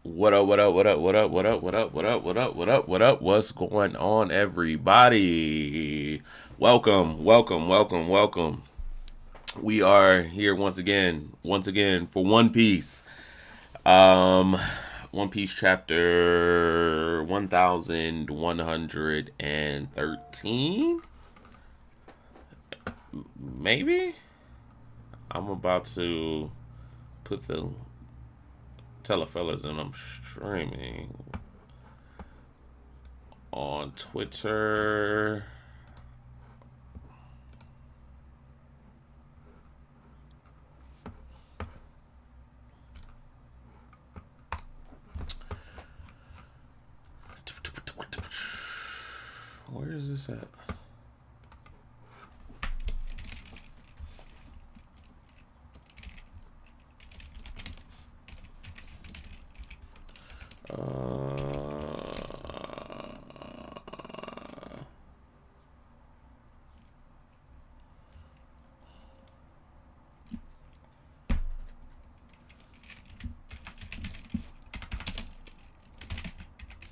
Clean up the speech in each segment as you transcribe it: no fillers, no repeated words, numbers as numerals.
What up, what up, what up, what up, what up, what up, what up, what up, what up, what up, what's going on, everybody? Welcome. We are here once again for One Piece. Um One Piece chapter 1113. Maybe? I'm about to put the telefellas and I'm streaming on Twitter. Where is this at?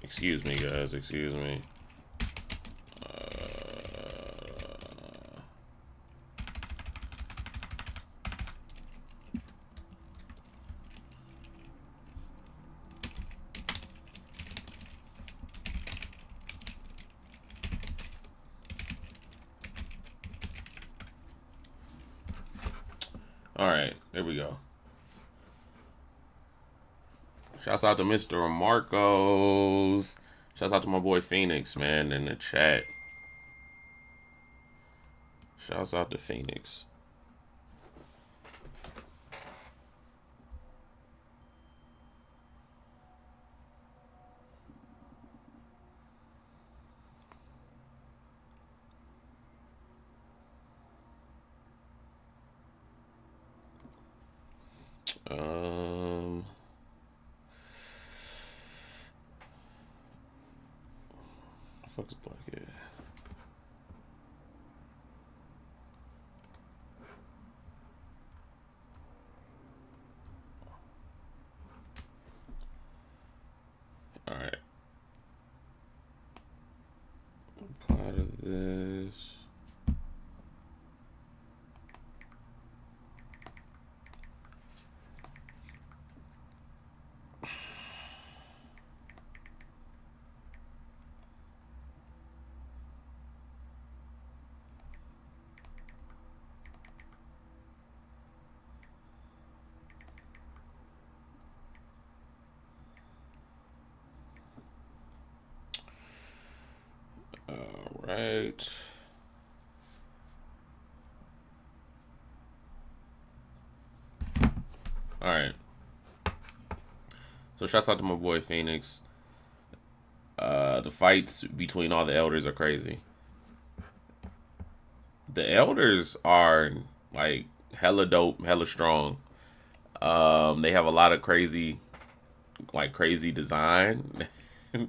Excuse me, guys. Excuse me. All right, there we go. Shouts out to Mr. Marcos. Shouts out to my boy Phoenix, man, in the chat. Shouts out to Phoenix. Fuck's black, yeah. All right. Apply to this. Right. All right. So shouts out to my boy Phoenix. The fights between all the elders are crazy. The elders are like hella dope, hella strong. They have a lot of crazy design. You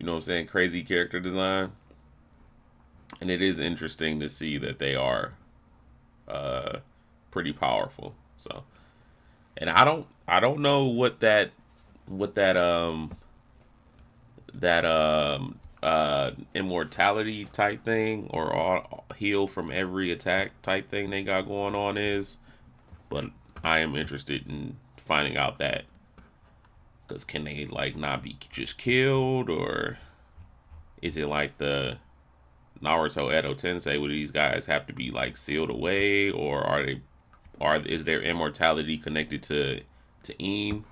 know what I'm saying? Crazy character design. And it is interesting to see that they are uh pretty powerful. So, and I don't know what that immortality type thing or all, heal from every attack type thing they got going on is, but I am interested in finding out that, because can they like not be just killed, or is it like the Naruto Edo Tensei where these guys have to be like sealed away, or is their immortality connected to Eam?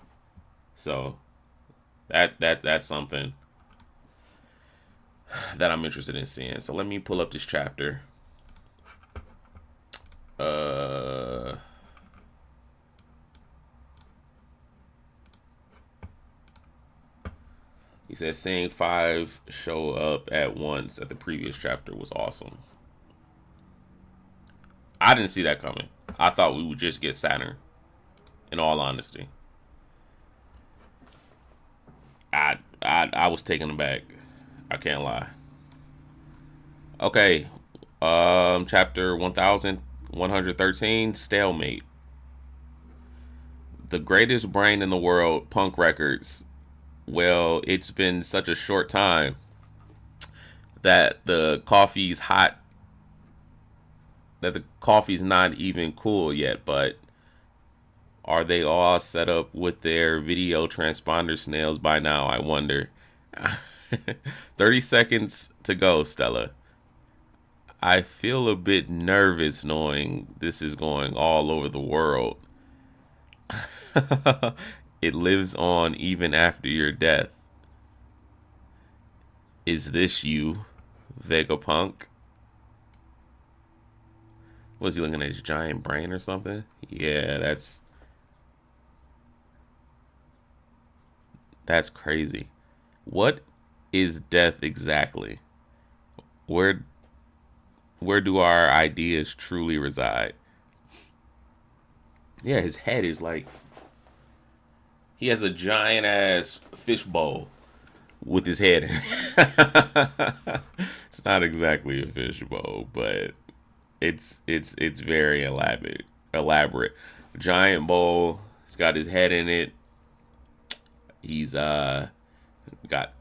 So that's something that I'm interested in seeing. So let me pull up this chapter. He says seeing 5 show up at once at the previous chapter was awesome. I didn't see that coming. I thought we would just get Saturn, in all honesty. I was taken aback. I can't lie. Okay. Chapter 1113, Stalemate. The greatest brain in the world, Punk Records, Well, it's been such a short time that the coffee's hot, that the coffee's not even cool yet, but are they all set up with their video transponder snails by now, I wonder? 30 seconds to go, Stella. I feel a bit nervous knowing this is going all over the world. It lives on even after your death. Is this you, Vegapunk? Was he looking at his giant brain or something? Yeah, that's crazy. What is death exactly? Where where do our ideas truly reside? Yeah, his head is like he has a giant ass fishbowl with his head in it. It's not exactly a fishbowl, but it's very elaborate. Elaborate. Giant bowl. It's got his head in it. He's got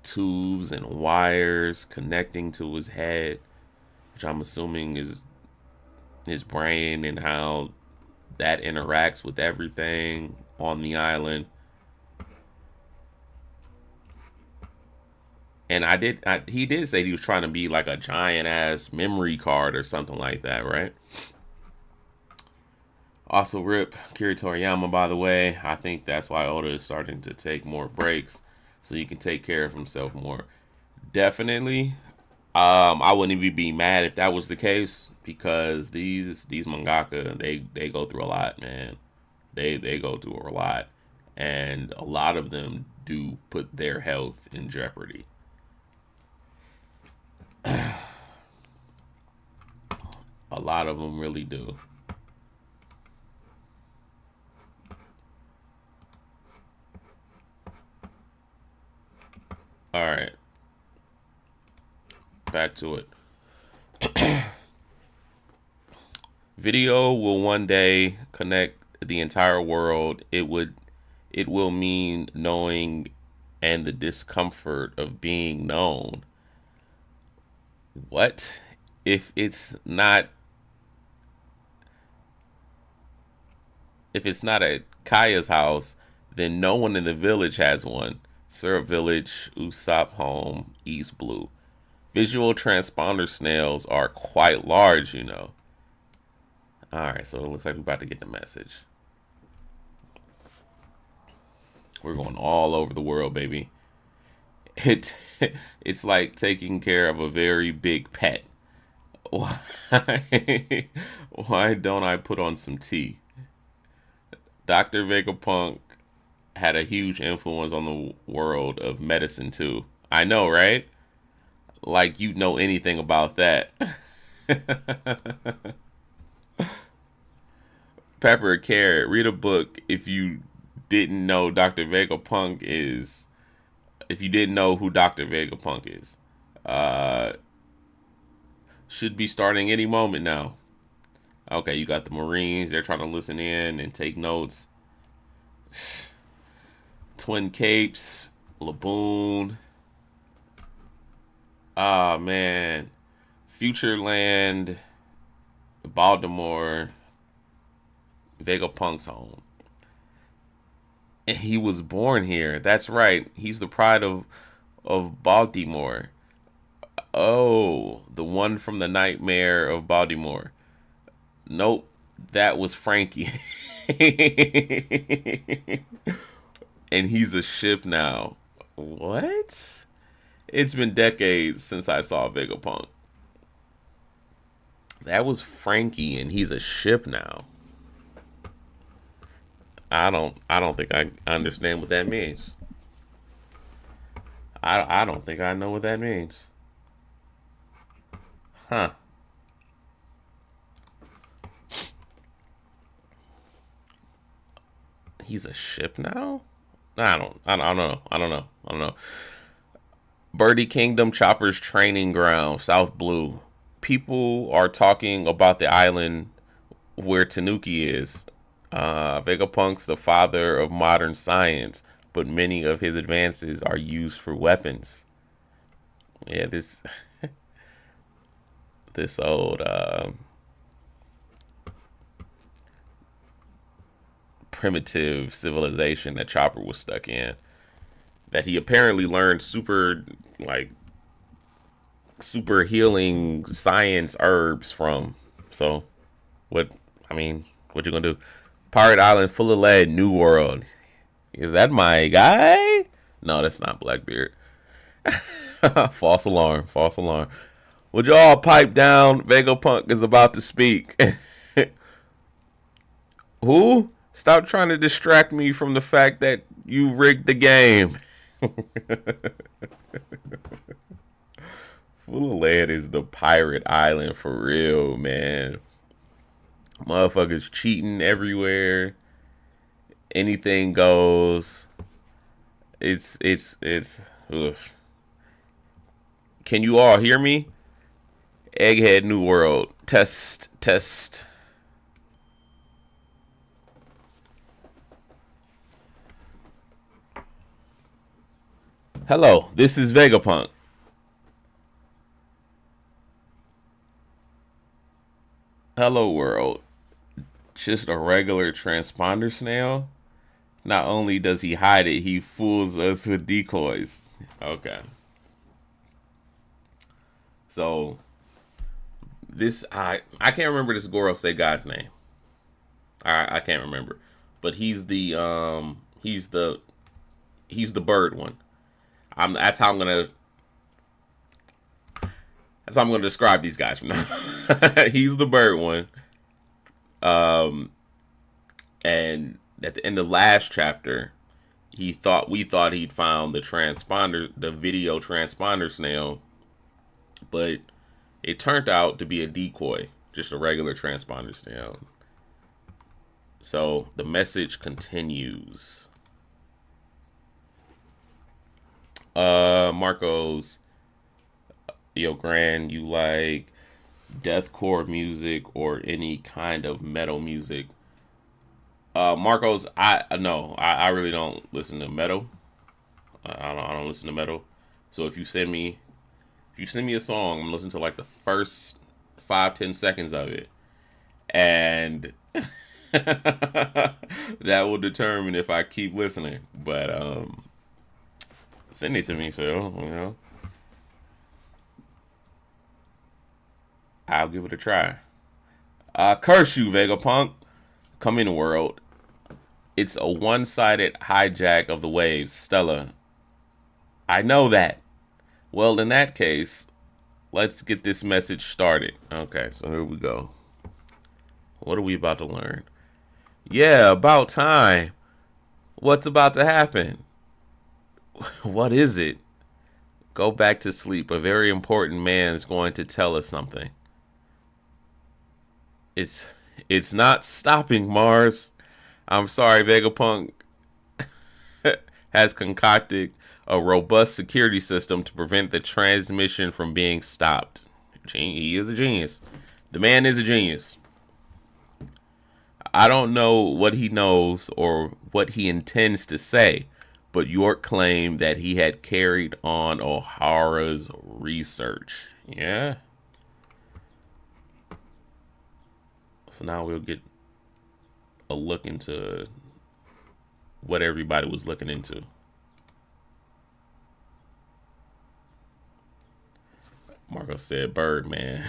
tubes and wires connecting to his head, which I'm assuming is his brain and how that interacts with everything on the island. And he did say he was trying to be like a giant ass memory card or something like that, right? Also, rip Kiri Toriyama, by the way. I think that's why Oda is starting to take more breaks so he can take care of himself more. Definitely. I wouldn't even be mad if that was the case because these mangaka they go through a lot, man. They go through a lot, and a lot of them do put their health in jeopardy. A lot of them really do. All right, back to it. Video will one day connect the entire world. It will mean knowing and the discomfort of being known. What if it's not at Kaya's house, then no one in the village has one. Syrup Village, Usopp Home, East Blue. Visual transponder snails are quite large, you know. Alright, so it looks like we're about to get the message. We're going all over the world, baby. It's like taking care of a very big pet. Why why don't I put on some tea? Dr. Vegapunk had a huge influence on the world of medicine too. I know, right? Like you know anything about that. Pepper Carrot, read a book if you didn't know Dr. Vegapunk is if you didn't know who Dr. Vegapunk is. Uh should be starting any moment now. Okay, you got the Marines, they're trying to listen in and take notes. Twin Capes, Laboon. Ah, man. Futureland, Baltimore, Vegapunk's home. And he was born here. That's right. He's the pride of Baltimore. Oh, the one from the Nightmare of Baltimore. Nope, that was Frankie. And he's a ship now. What? It's been decades since I saw Vegapunk. That was Frankie, and he's a ship now. I don't think I understand what that means. I don't think I know what that means. Huh. He's a ship now? I don't know. I don't know. Birdie Kingdom Chopper's training ground, South Blue. People are talking about the island where Tanuki is. Vegapunk's the father of modern science, but many of his advances are used for weapons. Yeah, this old primitive civilization that Chopper was stuck in, that he apparently learned super healing science herbs from. So what what you gonna do? Pirate Island full of lead, New World. Is that my guy? No, that's not Blackbeard. False alarm, false alarm. Would y'all pipe down? Vegapunk is about to speak. Who? Stop trying to distract me from the fact that you rigged the game. Full of Lead is the pirate island for real, man. Motherfuckers cheating everywhere. Anything goes. It's ugh. Can you all hear me? Egghead New World. Test, test. Hello, this is Vegapunk. Hello, world. Just a regular transponder snail? Not only does he hide it, he fools us with decoys. Okay. So, I can't remember this Gorosei guy's name. I can't remember. But he's the bird one. That's how I'm gonna describe these guys from now. He's the bird one. And at the end of last chapter, we thought he'd found the video transponder snail, but it turned out to be a decoy, just a regular transponder snail. So the message continues. Marcos, yo, Grand, you like deathcore music or any kind of metal music? Marcos, I really don't listen to metal. I don't listen to metal. So if you send me a song, I'm gonna listen to like the first 5-10 seconds of it, and that will determine if I keep listening. But send it to me, so I'll give it a try. Curse you, Vegapunk. Come in, world. It's a one-sided hijack of the waves, Stella. I know that. Well, in that case, let's get this message started. Okay, so here we go. What are we about to learn? Yeah, about time. What's about to happen? What is it? Go back to sleep. A very important man is going to tell us something. It's not stopping, Mars. I'm sorry, Vegapunk has concocted a robust security system to prevent the transmission from being stopped. He is a genius. The man is a genius. I don't know what he knows or what he intends to say, but York claimed that he had carried on O'Hara's research. Yeah. So now we'll get a look into what everybody was looking into. Marco said Birdman.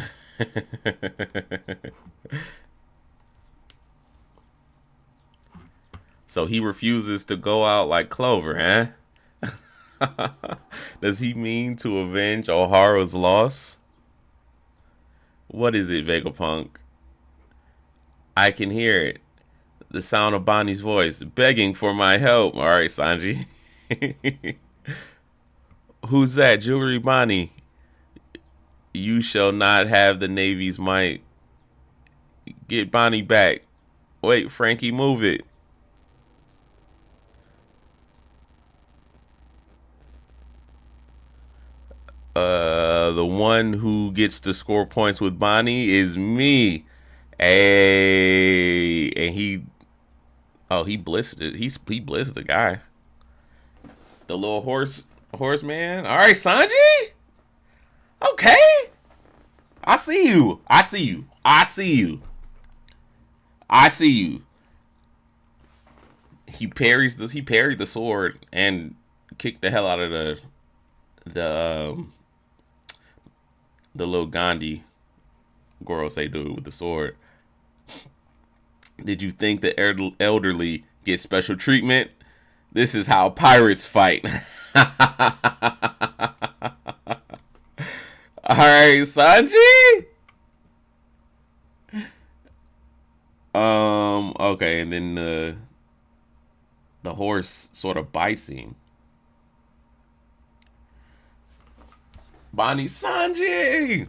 So he refuses to go out like Clover, huh? Does he mean to avenge O'Hara's loss? What is it, Vegapunk? I can hear it. The sound of Bonnie's voice, begging for my help. All right, Sanji. Who's that? Jewelry Bonnie. You shall not have the Navy's might. Get Bonnie back. Wait, Frankie, move it. The one who gets to score points with Bonnie is me. Hey, and he blitzed it. He blitzed the guy. The little horseman. All right, Sanji. Okay. I see you. I see you. I see you. I see you. He parried the sword and kicked the hell out of the little Gandhi Gorosei dude with the sword. Did you think the elderly get special treatment? This is how pirates fight. Alright, Sanji. Okay, and then the horse sort of bites him. Bonnie Sanji.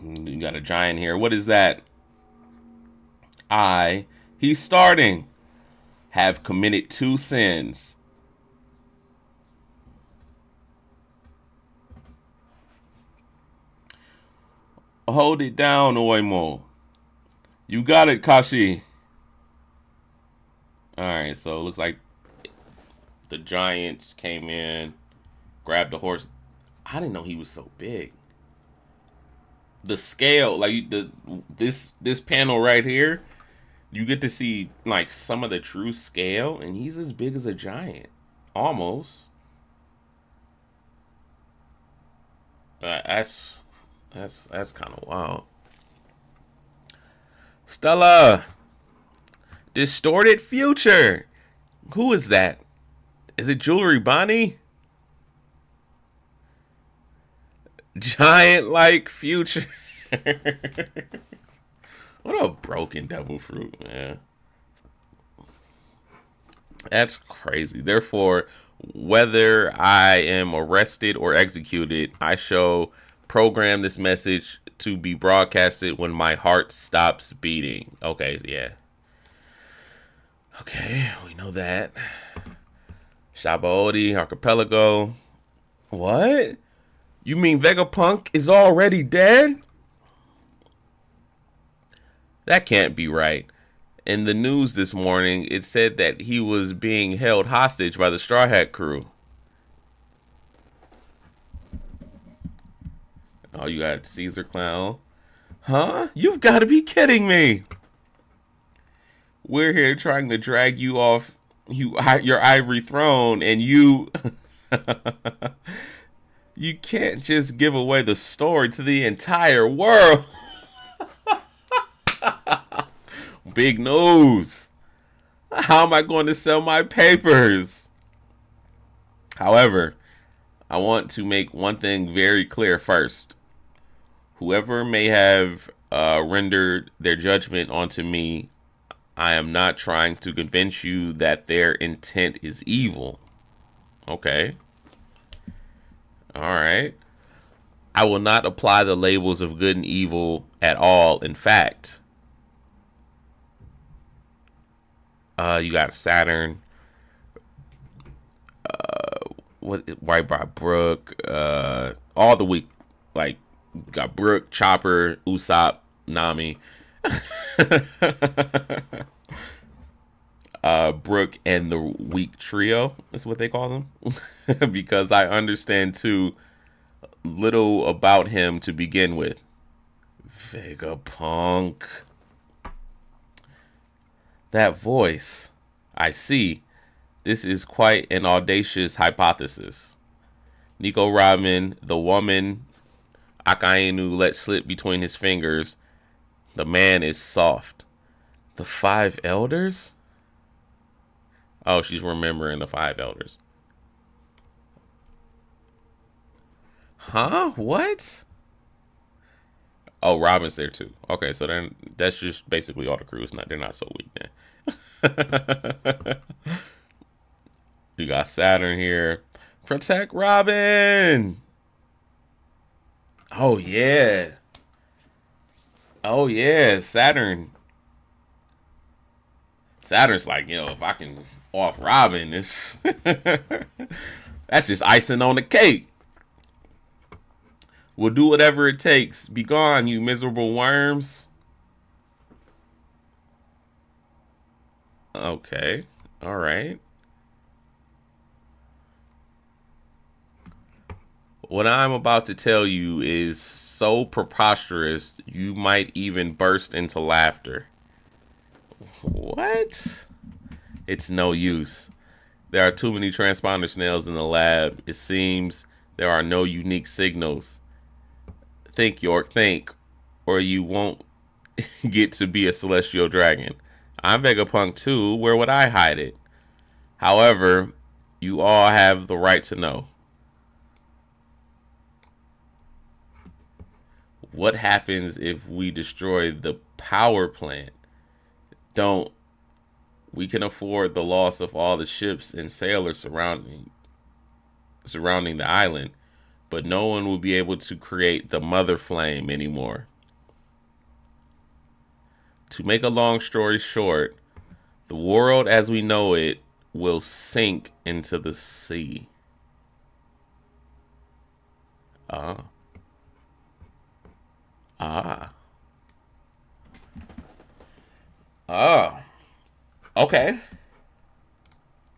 You got a giant here. What is that? He's starting. Have committed 2 sins. Hold it down, Oimo. You got it, Kashi. Alright, so it looks like the giants came in, grabbed the horse. I didn't know he was so big. The scale, like this panel right here, you get to see like some of the true scale, and he's as big as a giant, almost. That's kind of wild. Stella, distorted future. Who is that? Is it Jewelry Bonnie? Giant like future. What a broken devil fruit, man. That's crazy. Therefore, whether I am arrested or executed, I shall program this message to be broadcasted when my heart stops beating. Okay, yeah. Okay, we know that. Shabaodi, Archipelago. What? You mean Vegapunk is already dead? That can't be right. In the news this morning, it said that he was being held hostage by the Straw Hat crew. Oh, you got Caesar Clown. Huh? You've got to be kidding me. We're here trying to drag you off your ivory throne, and you... You can't just give away the story to the entire world. Big news. How am I going to sell my papers? However, I want to make one thing very clear first. Whoever may have rendered their judgment onto me, I am not trying to convince you that their intent is evil. Okay. All right. I will not apply the labels of good and evil at all. In fact, you got Saturn, White by Brook, all the week, like, got Brook, Chopper, Usopp, Nami, Brook, and the Weak Trio is what they call them. Because I understand too little about him to begin with. Vegapunk. That voice. I see. This is quite an audacious hypothesis. Nico Robin, the woman Akainu let slip between his fingers. The man is soft. The 5 elders? Oh, she's remembering the 5 elders. Huh? What? Oh, Robin's there too. Okay, so then that's just basically all the crews. They're not so weak then. You got Saturn here. Protect Robin. Oh yeah. Oh yeah, Saturn. Saturn's like, if I can off Robin, it's that's just icing on the cake. We'll do whatever it takes. Be gone, you miserable worms. Okay. All right. What I'm about to tell you is so preposterous you might even burst into laughter. What? It's no use. There are too many transponder snails in the lab. It seems there are no unique signals. Think, York, think, or you won't get to be a celestial dragon. I'm Vegapunk too. Where would I hide it? However, you all have the right to know. What happens if we destroy the power plant? Don't we can afford the loss of all the ships and sailors surrounding the island, but no one will be able to create the mother flame anymore. To make a long story short, the world as we know it will sink into the sea. Ah. Ah. Ah. Okay.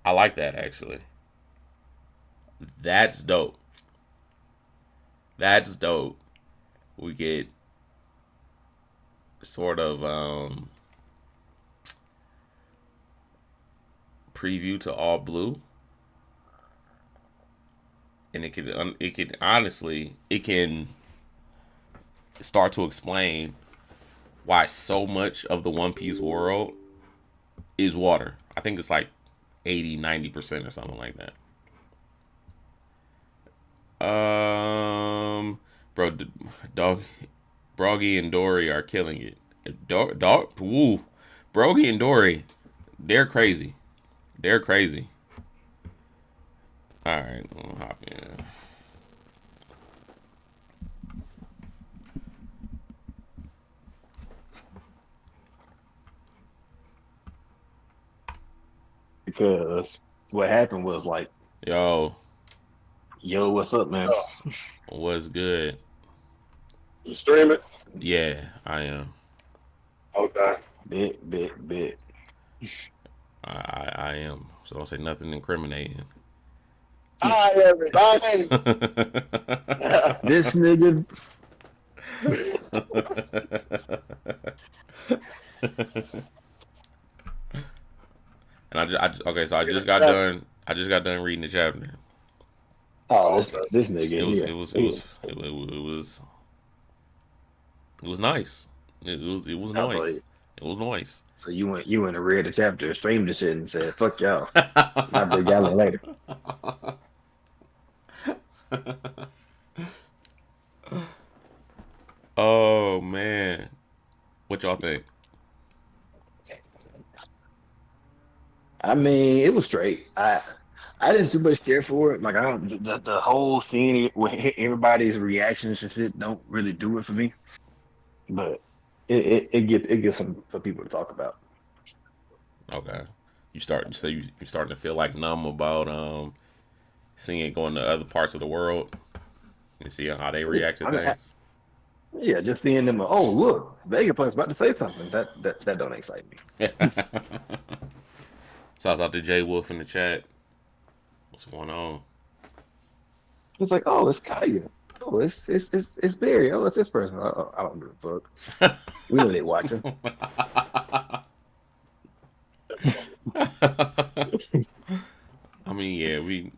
I like that actually. That's dope. That's dope. We get sort of preview to All Blue, and it can honestly it can start to explain why so much of the One Piece world is water. I think it's like 80-90% or something like that. Bro, dog, Broggy and Dory are killing it. Ooh, Broggy and Dory, they're crazy. They're crazy. All right, I'll hop in. Because what happened was like, Yo, yo, what's up, man? Oh, what's good? you stream it? Yeah, I am. Okay. Bit. I am. So don't say nothing incriminating. Hi, everybody. This nigga, And okay, so I just got done. I just got done reading the chapter. oh, Oh, this okay. this nigga It in was here. it was it Yeah. was it, it, it was it was nice. It was I was like, nice. It was nice. so you went and read the chapter, streamed the shit, and said, "Fuck y'all." I'll bring y'all in later. Oh man, what y'all think? I mean, it was straight. I didn't too much care for it. Like I don't the whole scene with everybody's reactions and shit don't really do it for me. But it gets some people to talk about. Okay, you starting to feel like numb about seeing it going to other parts of the world and seeing how they Yeah, react to I mean, things. yeah, just seeing them. Oh, look, Vegapunk's about to say something. That don't excite me. Shouts out to Jay Wolf in the chat. What's going on? It's like, oh, it's Kaya. Oh, it's Barry. Oh, it's this person. I don't give a fuck. We know they watching. That's funny. I mean, yeah, we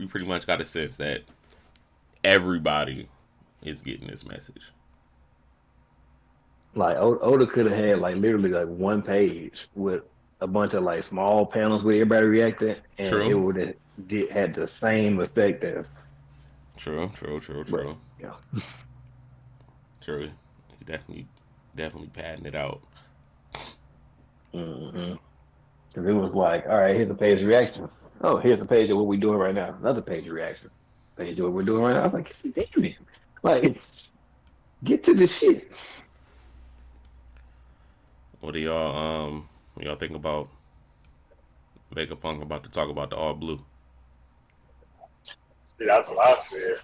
pretty much got a sense that everybody is getting this message. Like Oda could have had like literally like one page with a bunch of like small panels where everybody reacted, and it True, would have did had the same effect as. true. But yeah, True. He's definitely padding it out. mm-hmm. Because it was like, all right, here's a page of reaction. Oh, here's a page of what we're doing right now. Another page of reaction. Page of what we're doing right now. I was like, damn it, like get to the shit. What do y'all think about Vegapunk about to talk about the all blue? See, that's what I said.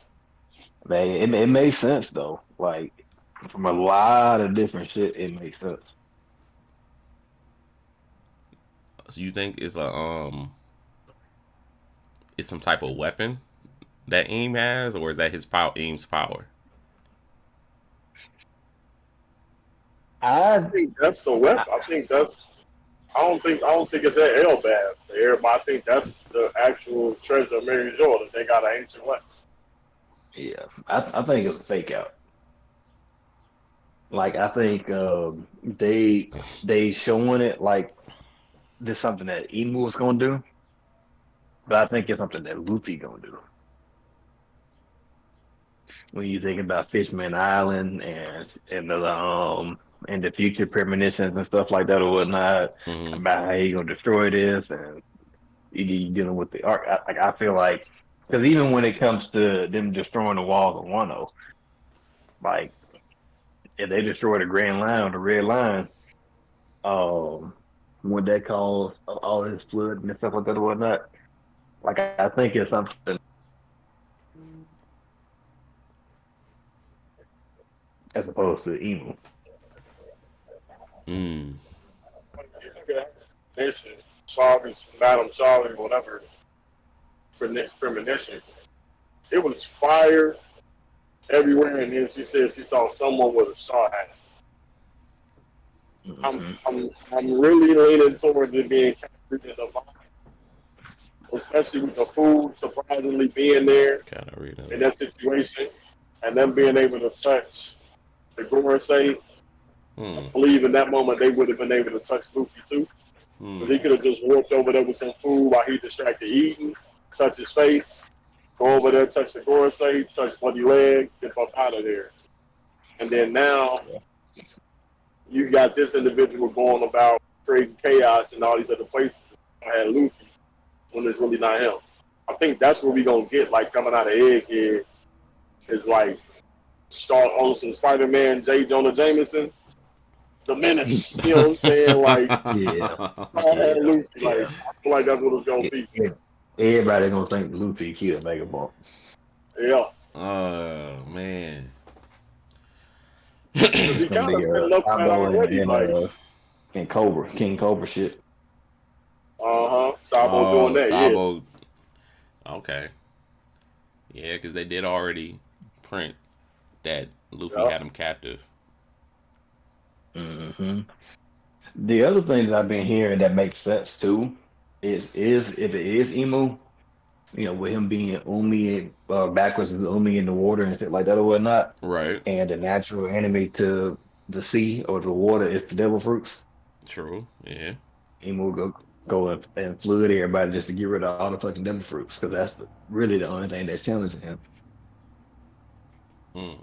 Man, it makes sense though. Like from a lot of different shit, it makes sense. So you think it's some type of weapon that Aim has, or is that his power? Aim's power. I I, think that's the weapon. I I think that's. I don't think it's that Elbaf. Everybody, I think that's the actual treasure of Mary Jordan. They got an ancient weapon. yeah, I think it's a fake out. Like I think they showing it like this something that Emu was gonna do, but I think it's something that Luffy gonna do. When you think about Fishman Island and the future premonitions and stuff like that or whatnot Mm-hmm. about how he gonna destroy this and you dealing with the arc. I feel like because even when it comes to them destroying the walls of Wano, like if they destroy the Grand Line or the Red Line, um, when that cause all this flood and stuff like that or whatnot, like I think it's something as opposed to evil. Mm. You look at premonition, Charlie's Madam Charlie, whatever premonition. It was fire everywhere, and then she said she saw someone with a straw hat. I'm Hmm. I'm really leaning toward it being captured in the mind, especially with the food surprisingly being there Kind of reading in it. that situation, and them being able to touch the Gorosei. I Hmm. believe in that moment they would have been able to touch Luffy too, because Hmm. he could have just walked over there with some food while he distracted eating, touch his face, go over there, touch the Gorosei, touch bloody leg, get up out of there. And then now you got this individual going about creating chaos in all these other places. I had Luffy when it's really not him. I think that's what we gonna get like coming out of Egghead is like start on some Spider-Man J. Jonah Jameson, the Menace. You know what I'm saying? Like Yeah, I had yeah, Luffy. Like yeah. I feel like that's what it's gonna be. Everybody gonna think Luffy killed Vagabond. Yeah, Oh man. because It's he gonna kind of be setting up for that Sabo already. Like and Cobra, King Cobra shit. Sabo doing Oh, that. Yeah, Sabo. Okay. Yeah, because they did already print that Luffy yeah. had him captive. Hmm. The other thing that I've been hearing that makes sense too is if it is Emu, with him being Umi backwards with Umi in the water and shit like that or whatnot, Right. and the natural enemy to the sea or the water is the devil fruits. True. Yeah. Emu go and flood everybody just to get rid of all the fucking devil fruits because that's really the only thing that's challenging him. Mm.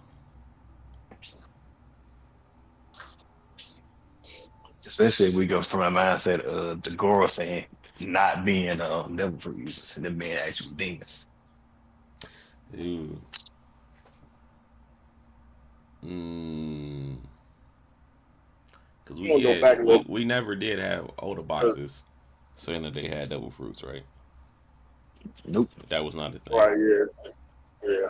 Especially if we go from a mindset of the Goro saying not being devil fruit users and them being actual demons. Ooh. Mm. Because I'm gonna go back a little. we never did have older boxes saying that they had double fruits, right? Nope. That was not a thing. Right, yeah, yeah.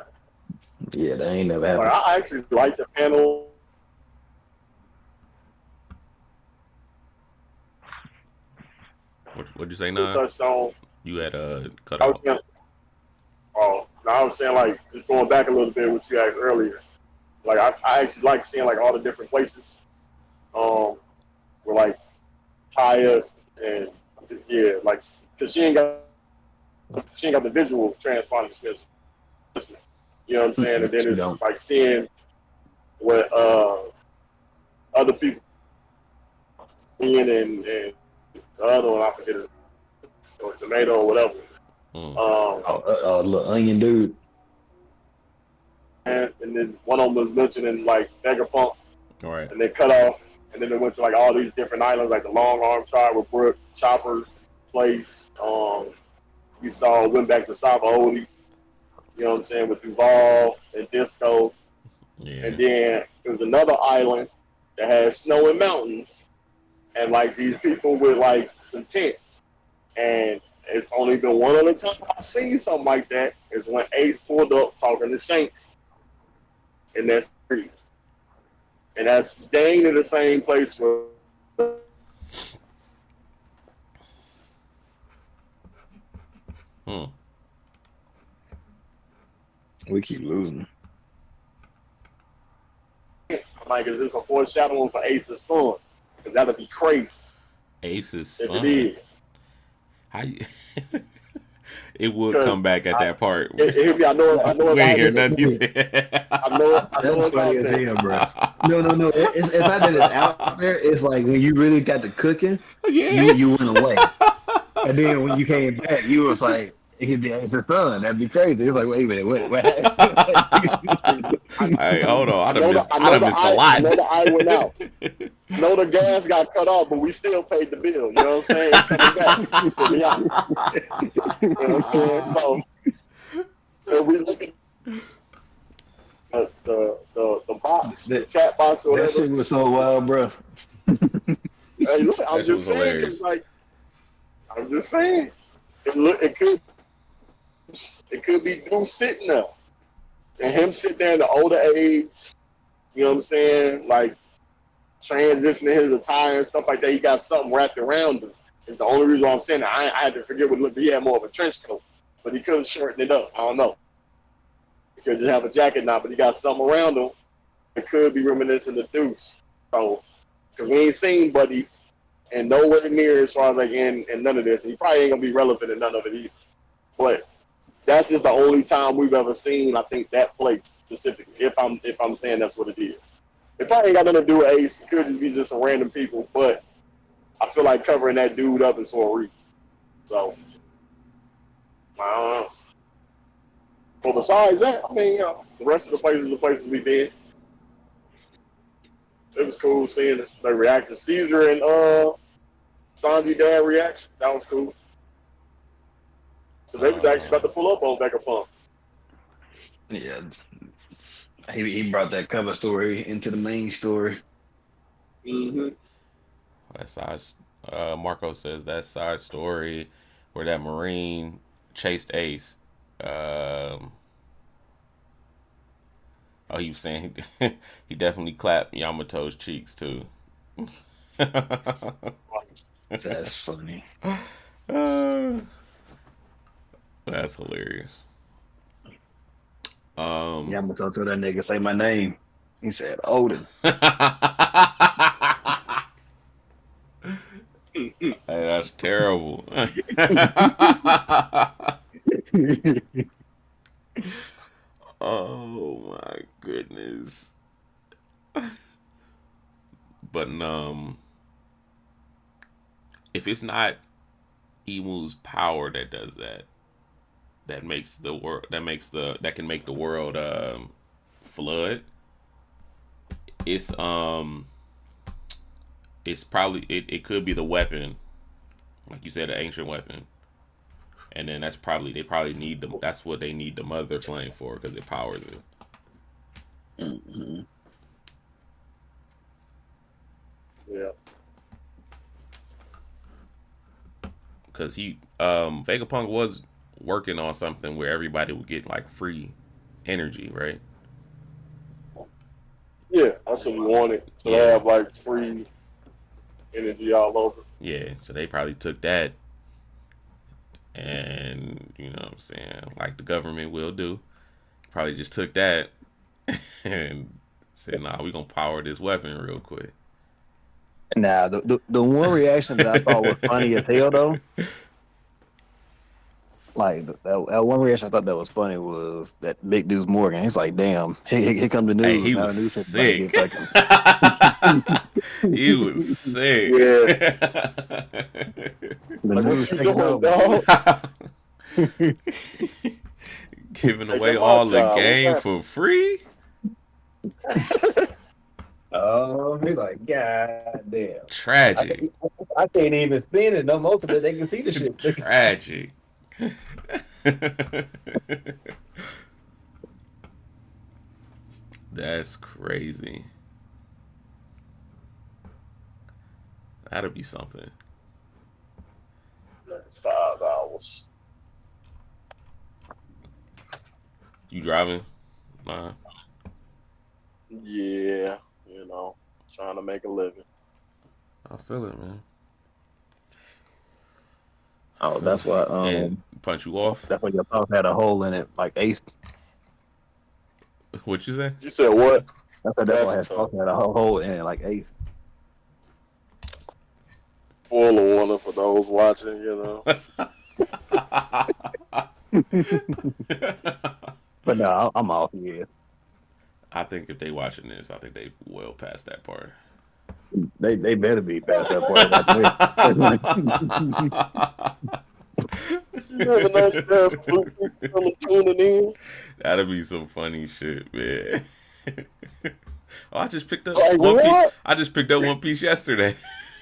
Yeah, that ain't never Like happened. I actually like the panel What'd you say, they Nine? touched on. You had cut I was out. saying, no, I was saying like just going back a little bbit what you asked earlier. Like I actually like seeing like all the different places. Where like Kaya and yeah, like because she ain't got the visual transponding skills. You know what I'm saying? Mm-mm, And then you it's don't. like seeing what other people in and the other one I forget it or tomato or whatever. Mm. Um, Oh, little onion dude. and then one of them was mentioning like Vegapunk, All right. and then cut off, and then they went to like all these different islands, like the Long Arm tribe with Brook, Chopper place. We saw went back to Sabaody, you know what I'm saying, with Duval and Disco, and Yeah. then there was another island that had snow and mountains, and like these people with like some tents, and it's only been one other time I've seen something like that is when Ace pulled up talking to Shanks in that street. And that's dang in the same place where Hmm. We keep losing. I'm like, is this a foreshadowing for Ace's son? Because that'd be crazy Ace's if it son. is. How you... It would Because come back at that part. I know We it's ain't out hear there. nothing you said. I know That's it's funny out as there. hell, bro. No. It's not that it's out there. It's like when you really got the cooking, Yeah. you went away, and then when you came back, you was like, it could be Ace's son. That'd be crazy. It's like, wait a minute, what happened? Hey, hold on. I I done missed a I lot. know the eye went out. I know the gas got cut off, but we still paid the bill. You know what I'm saying? It's coming back. Yeah. You know what I'm saying? So if we look at the box, the chat box or That whatever. shit was so wild, bro. Hey, look, I'm That shit was just saying, hilarious. cause like, I'm just saying, it could be dude sitting there, and him sitting there in the older age. You know what I'm saying? Like transitioning his attire and stuff like that. He got something wrapped around him. It's the only reason why I'm saying that. I had to forget what looked. He had more of a trench coat, but he could have shortened it up. I don't know. He could just have a jacket now, but he got something around him. It could be reminiscent of Deuce. So, because we ain't seen Buddy and nowhere near as far as like in none of this. And he probably ain't gonna be relevant in none of it either. But that's just the only time we've ever seen, I think, that place specifically. If I'm saying that's what it is. It probably ain't got nothing to do with Ace. It could just be just some random people. But I feel like covering that dude up is for a reason. So I don't know. But besides that, I mean, the rest of the places we've been. It was cool seeing the reaction. Caesar and Sanji dad reaction. That was cool. So they was actually about to pull up on Vegapunk. Yeah, he brought that cover story into the main story. Mm-hmm. That's our. Marco says that's our story where that Marine chased Ace. Oh, he was saying he definitely clapped Yamato's cheeks too. That's funny. That's hilarious. Yamato told that nigga say my name. He said Odin. Hey, that's terrible. Oh my goodness. But if it's not Emu's power that does that, that makes the world that can make the world flood. It's probably it could be the weapon, like you said, the ancient weapon, and then they probably need them. That's what they need the mother flame for because it powers it. Mm-hmm. Yeah. Because Vegapunk was working on something where everybody would get like free energy, right? Yeah, that's what we wanted. So they have like free energy all over. Yeah, so they probably took that and, you know what I'm saying, like the government will do, probably just took that and said, nah, we gonna power this weapon real quick. Nah, the one reaction that I thought was funny as hell though, like that one reaction I thought that was funny was that Big Deuce Morgan. He's like, "Damn, here come the news." Hey, he now was the news is sick. about to get fucking- He was sick. The Like, news what you taking doing, over. dog? Giving Hey, away come all on, the child. game What's for free. Oh, he's like, God damn. Tragic. I can't even spin it. No, most of it they can see the shit. Tragic. That's crazy. That'll be something. That's 5 hours. You driving? Nah. Yeah, you know, trying to make a living. I feel it, man. Oh, that's why. And Punch you off? That's why your thoughts had a hole in it, like Ace. What you say? You said what? That's why his thoughts had a hole in it, like Ace. Spoiler warning for those watching, But no, I'm off. Yeah, I think if they watching this, I think they well past that part. they better be past that point. You never know if tuning in. That'd be some funny shit, man. Oh, I just picked up Like, One Piece. what? I just picked up One Piece yesterday.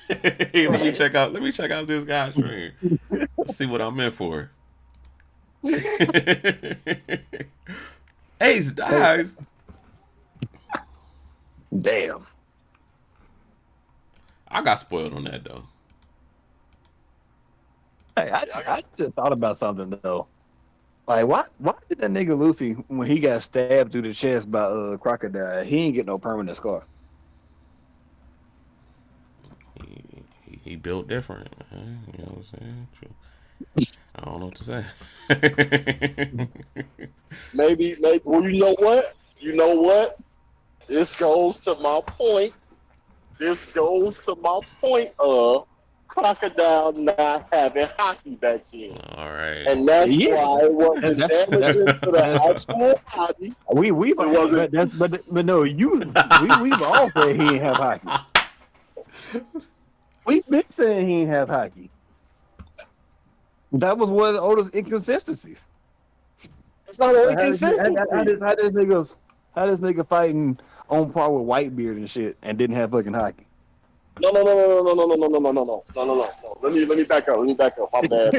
Hey, let me check out this guy's stream. Let's see what I'm in for. Ace dies. Damn. I got spoiled on that though. Hey, I just thought about something though. Like, why did that nigga Luffy, when he got stabbed through the chest by Crocodile, he ain't get no permanent scar? He built different, man. You know what I'm saying? True. I don't know what to say. Maybe. Well, you know what? This goes to my point. Of Crocodile not having hockey back then. All right. And that's why it wasn't damaging to the actual body. We've all said he ain't have hockey. We've been saying he ain't have hockey. That was one of Oda's inconsistencies. It's not an inconsistency. How this nigga fighting on par with Whitebeard and shit and didn't have fucking hockey? No. Let me back up. My bad.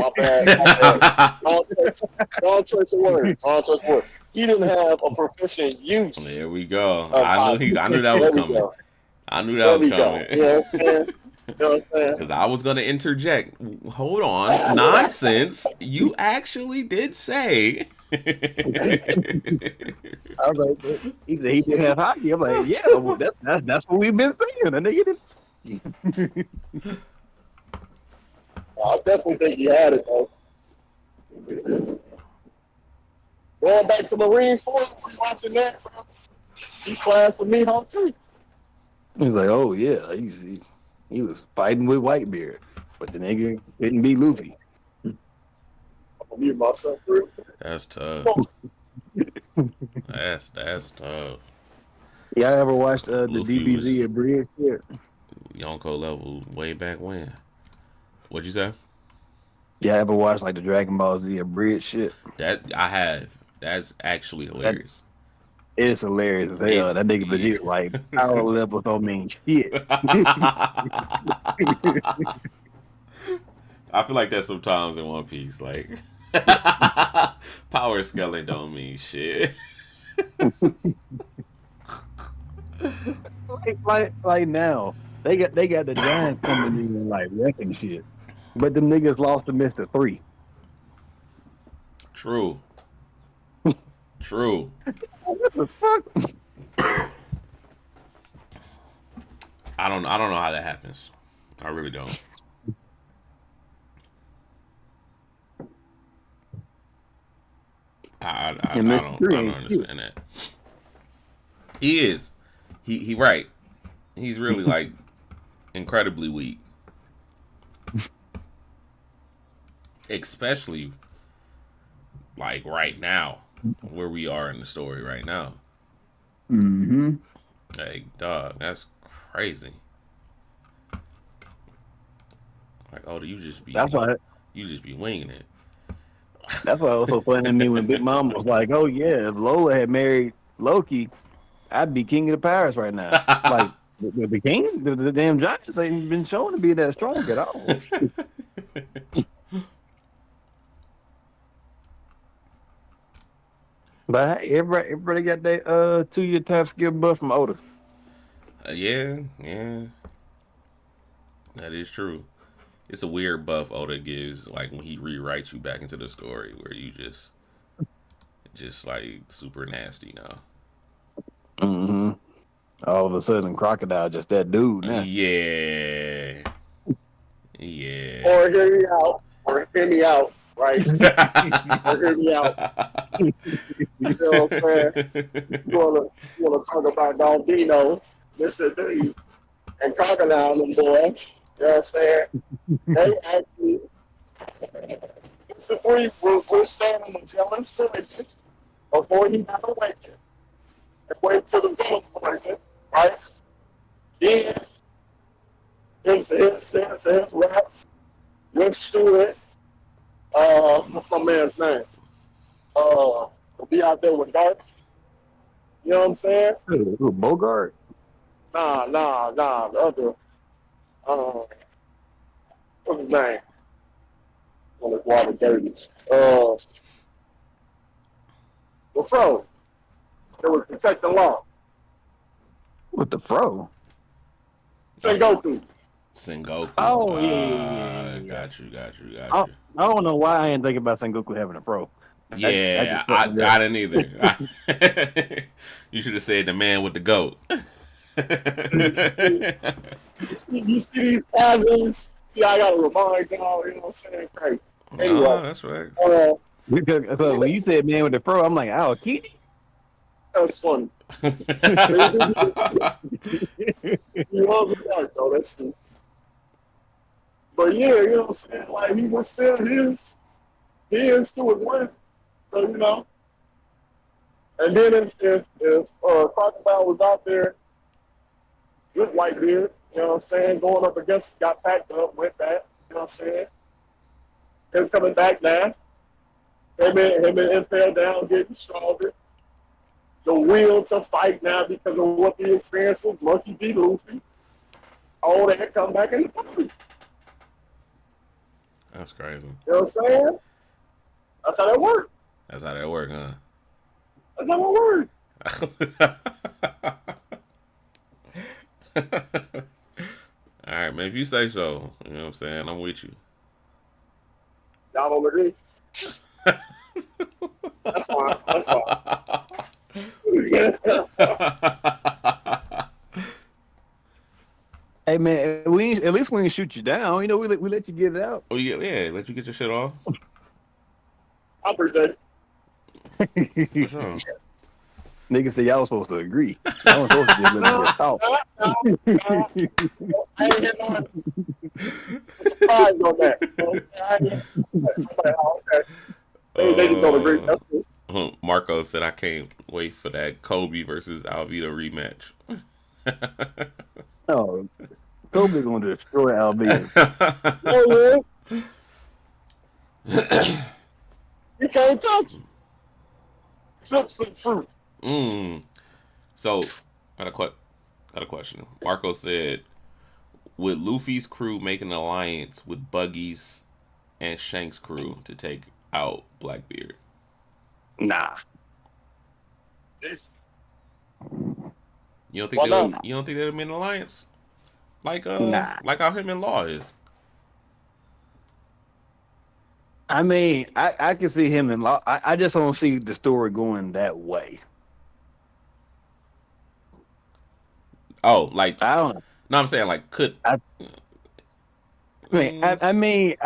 Wrong choice of words. He didn't have a proficient use. There we go. I knew that was coming. I knew that was coming. You know what I'm saying? Because I was going to interject. Hold on. Nonsense. You actually did say. I was like, he said he didn't have hockey. I'm like, yeah, well, that's what we've been saying. And nigga didn't. I definitely think he had it, though. Going back to Marine Force, watching that, bro. He played for me, home too. He's like, oh yeah, he was fighting with Whitebeard, but the nigga couldn't beat Luffy. I'm gonna mute myself real quick. That's tough. That's tough. Y'all ever watched the Luffy DBZ at Bridge shit? Yonko level way back when. What'd you say? Y'all ever watched like the Dragon Ball Z at Bridge shit? That I have. That's actually hilarious. It's hilarious. That nigga Vegeta like power levels don't mean shit. I feel like that sometimes in One Piece. Like power scaling don't mean shit. like now they got the Giants coming in and like wrecking shit, but them niggas lost to Mr. 3. True. What the fuck? I don't know how that happens. I really don't. I don't understand that. He is. He right. He's really like incredibly weak. Especially like right now, where we are in the story right now. Mm-hmm. Like, dog, that's crazy. Like, oh, you just be winging it. That's why it was so funny to me when Big Mama was like, "Oh yeah, if Lola had married Loki, I'd be king of the pirates right now." Like the king, the damn giants ain't been shown to be that strong at all. But hey, everybody got their 2-year time skill buff from Oda. Yeah, that is true. It's a weird buff Oda gives, like when he rewrites you back into the story, where you just like super nasty now. Mm-hmm. All of a sudden, Crocodile just that dude now. Yeah. Or hear me out. right? Or hear me out. You know what I'm saying? You wanna talk about Galdino, Mr. D, and Crocodile, them boys. You know what I'm saying? They actually, Mr. Three will stand on Magellan's Trilogy before he got awakened and wait till the villain poison, right? Then his raps with Stewart, what's my man's name? Will be out there with Dark. You know what I'm saying? Ooh, Bogart. Nah, the other, what's his name? Well, it's water dirty. The Fro. It was Protect the Law. With the fro. Sengoku. Sengoku. Oh, yeah. Got you. I don't know why I ain't thinking about Sengoku having a pro. Yeah, I didn't either. You should have said the man with the goat. You see these spasms? See, I gotta remind y'all, you know what I'm saying? Great. Anyway, Oh, that's right. Because when you said man with the pro, I'm like, oh, Kitty. that's funny. You love the dark, though, that's true. But yeah, you know what I'm saying? Like, he was still his Stewart win. So, you know. And then if Crocodile was out there with Whitebeard, you know what I'm saying, going up against, got packed up, went back, you know what I'm saying? Him coming back now. Him and Impel down, getting stronger. The will to fight now because of what the experience with Monkey D. Luffy. All that come back in the party. That's crazy. You know what I'm saying? That's how that works. That's how that work, huh? That's how that works. All right, man. If you say so, you know what I'm saying. I'm with you. Y'all don't agree? That's fine. That's fine. Hey man, at least we didn't shoot you down. You know, we let you get it out. Oh yeah, let you get your shit off. I appreciate it. For sure. Niggas say y'all was supposed to agree. Y'all was supposed to just let me talk. I ain't getting on surprise on that. I ain't okay. They just don't agree. That's it. Marco said, I can't wait for that Kobe versus Alvito rematch. Oh, Kobe gonna destroy Alvin. Oh, yeah. You can't touch him. Chips and fruit. So, got a question. Marco said, would Luffy's crew make an alliance with Buggy's and Shank's crew to take out Blackbeard? Nah. You don't think Why not? you don't think they'd have been an alliance? Like Nah. like how him and Law is. I mean, I can see him in law. I just don't see the story going that way. Oh, like I don't know. no, I'm saying like could. Maybe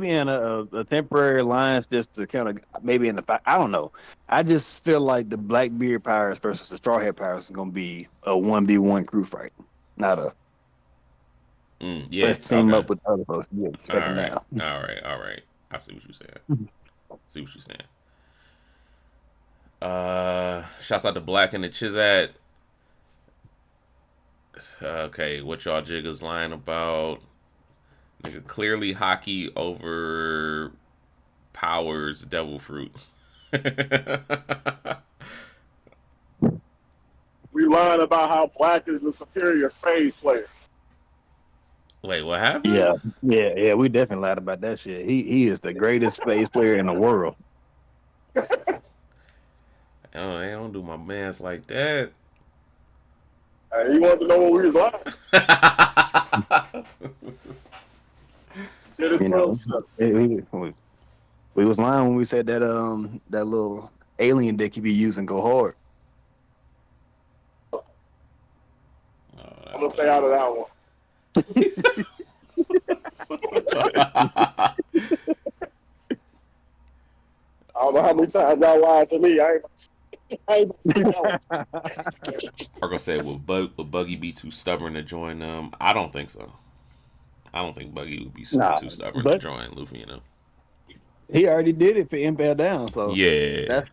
in a temporary alliance just to kind of maybe in the fight. I don't know. I just feel like the Blackbeard Pirates versus the Straw Hat Pirates is going to be a 1v1 crew fight, not a yeah. let's team up with other folks. Yeah, all right. I see what you're saying. Shouts out to Black and the Chizat. Okay, what y'all jiggers lying about? Nigga, clearly hockey over powers devil fruits. We lying about how Black is the superior space player. Wait, what happened? Yeah. We definitely lied about that shit. He is the greatest space player in the world. Oh, they don't do my mans like that. He wanted to know what we was lying. We was lying when we said that that little alien deck he be using go hard. I'm gonna stay out of that one. many times y'all lied to me. I ain't Marco said, "Will Buggy be too stubborn to join them?" I don't think so. I don't think Buggy would be Nah, too stubborn to but join Luffy. You know. he already did it for Impel Down, so Yeah. that's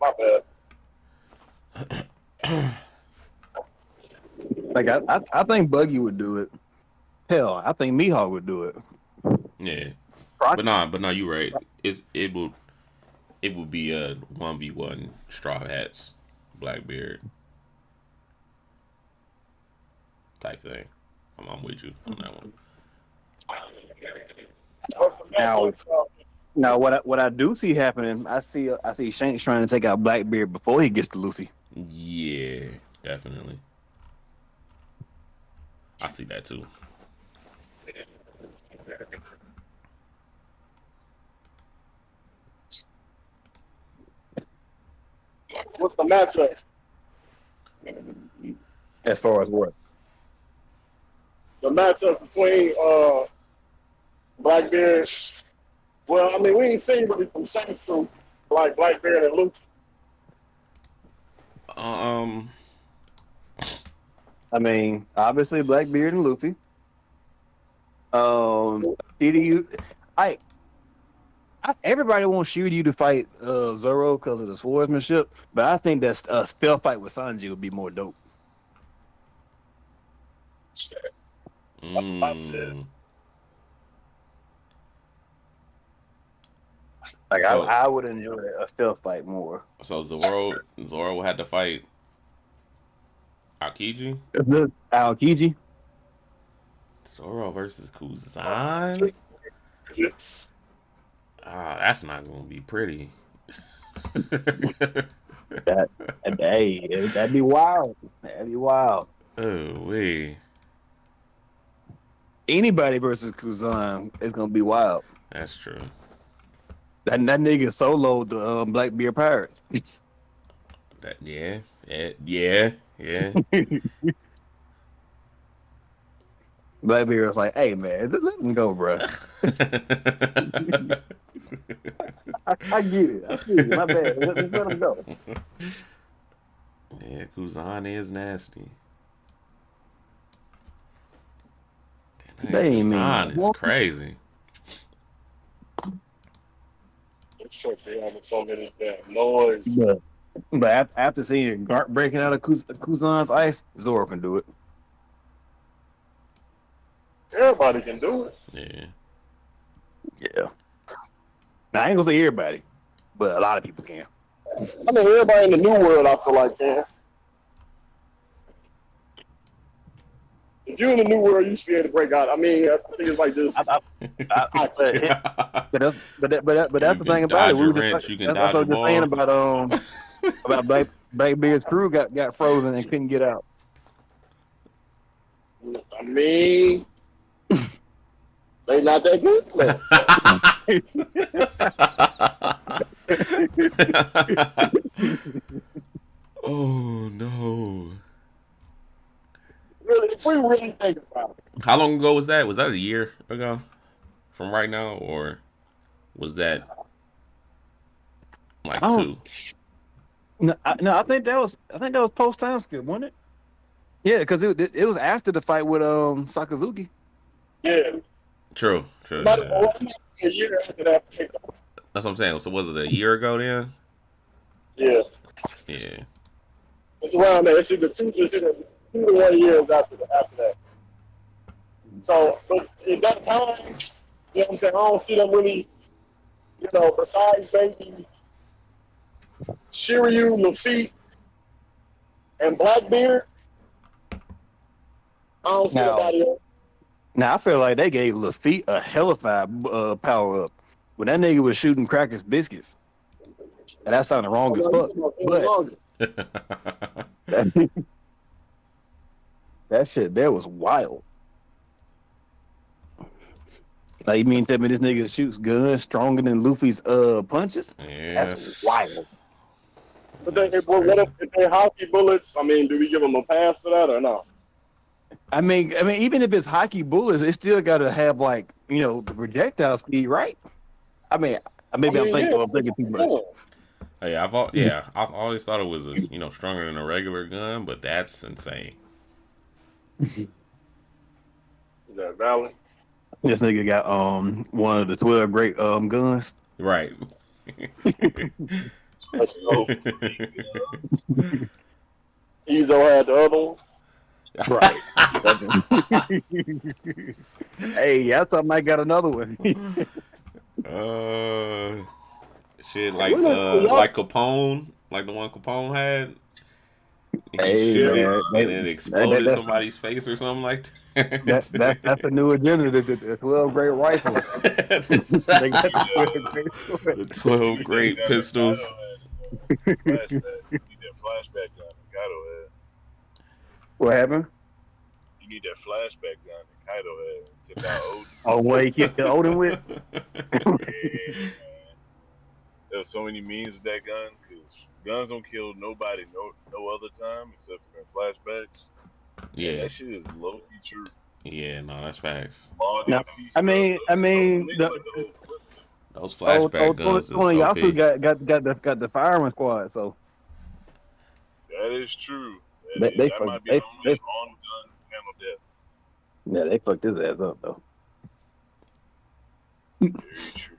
my bad. like I think Buggy would do it. Hell, I think Mihawk would do it. Yeah. Rock- But no, you're right. It would be a 1v1 Straw Hats, Blackbeard type thing. I'm with you on that one. Now, what I do see happening, I see Shanks trying to take out Blackbeard before he gets to Luffy. Yeah, definitely. I see that too. What's the matchup? As far as what? The matchup between Blackbeard. Well, I mean, we ain't seen really from Saints to like Blackbeard and Luke. I mean, obviously Blackbeard and Luffy. Shiryu, everybody wants Shiryu to fight Zoro because of the swordsmanship, but I think that a stealth fight with Sanji would be more dope. Like So- I would enjoy a stealth fight more. So Zoro had to fight Aokiji. Aokiji. Zoro versus Kuzan. That's not gonna be pretty. That'd be wild. That'd be wild. Oh wait, Anybody versus Kuzan is gonna be wild. that's true. That nigga soloed the Blackbeard pirate. Yeah. Blackbeard was like, "Hey man, let him go, bro. I get it. My bad. Let him go." Yeah, Kuzan is nasty. They ain't Kuzan mean. is crazy. It's true, they having so many damn noise. But after seeing Garp breaking out of Kuzan's ice, Zoro can do it. Everybody can do it. Yeah. Yeah. Now, I ain't gonna say everybody, but a lot of people can. I mean, everybody in the new world, I feel like can. If you're in the new world, you should be able to break out. I mean, I think it's like this. But that's the thing about it. Dodge your wrench, you can dodge That's what your I was saying ball. about Blackbeard's crew got frozen and couldn't get out. I mean, they not that good. Oh no. Really, if we really think about it. How long ago was that? Was that a year ago from right now, or was that like 2? No, I think that was post time skip, wasn't it? Yeah, because it was after the fight with Sakazuki. Yeah. True. But Yeah. a year after that. That's what I'm saying. So was it a year ago then? Yeah. Yeah. It's around there. It's either 2 to 1 years after that. So, but in that time, you know what I'm saying? I don't see them really, besides maybe Shiryu, Luffy, and Blackbeard. I don't see nobody else. Now I feel like they gave Luffy a hellified power up when that nigga was shooting crackers biscuits, and that sounded wrong as fuck. But that shit there was wild. Like, you mean tell me this nigga shoots guns stronger than Luffy's punches? Yes. That's wild. But what if they hockey bullets? I mean, do we give them a pass for that or no? I mean, even if it's hockey bullets, it still got to have like the projectile speed, right? I mean, I maybe I'm mean, thinking, yeah, I'm thinking too much. Hey, I've always thought it was stronger than a regular gun, but that's insane. is that valid? This nigga got one of the 12 great guns. Right. Let's go. Ezo had the other one. Right. Hey, I thought Mike got another one. uh, shit, Y'all, like Capone, like the one Capone had. He Hey, shoot it man, and it exploded somebody's face or something like that. that's the new agenda. The 12 great rifles. They got the 12 great The swords. 12 You need great that pistols. flashback. You need that flashback gun that Kaido had. What happened? You need that flashback gun that Kaido had. Took out Odin. Oh, what he kicked the Odin with? Yeah, man. There's so many memes of that gun because guns don't kill nobody no other time except for in flashbacks. Yeah, That shit is low key true. yeah, no, that's facts. All No, that piece I of mean, the whole clip. Those flashback guns is Tony OP. Yasu got the firing squad, so That is true. they That might be the only they on gun panel death. yeah, they fucked his ass up though. Very true.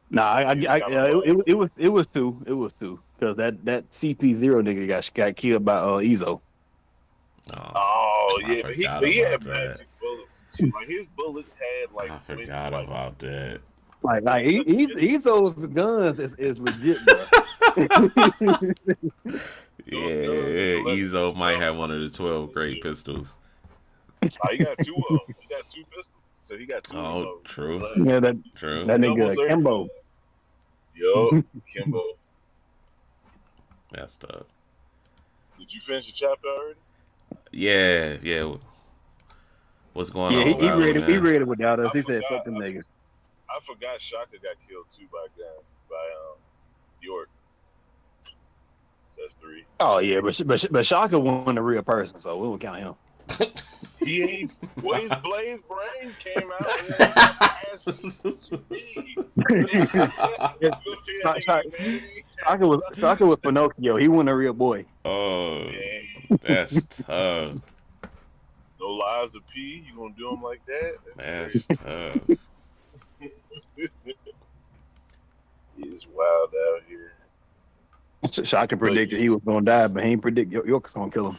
Nah, it was two because that CP0 nigga got killed by Ezo. Oh I yeah, but he forgot had about that. magic bullets too. Like his bullets had like I wind forgot spikes. about that. Like Ezo's guns is legit, bro. Yeah, Ezo might have one of the 12 great pistols. He got two of them. He got two pistols, so he got two Oh, of them. true. Yeah, that True. nigga Kimbo. Yo, Kimbo. That's tough. Did you finish the chapter already? Yeah. What's going Yeah, on? he about read it, it. He man? read it without us. I He said, forgot. "Fuck them niggas." I forgot Shaka got killed too by York. That's three. Oh yeah, but Shaka wasn't a real person, so we won't count him. He ain't. Blaze Brains came out and then ass Shaka was Pinocchio. He wasn't a real boy. Oh, that's tough. No lies of P. You gonna do him like that? That's tough. He's wild out here. Shaka predicted he was gonna die, but he ain't predict York was gonna kill him.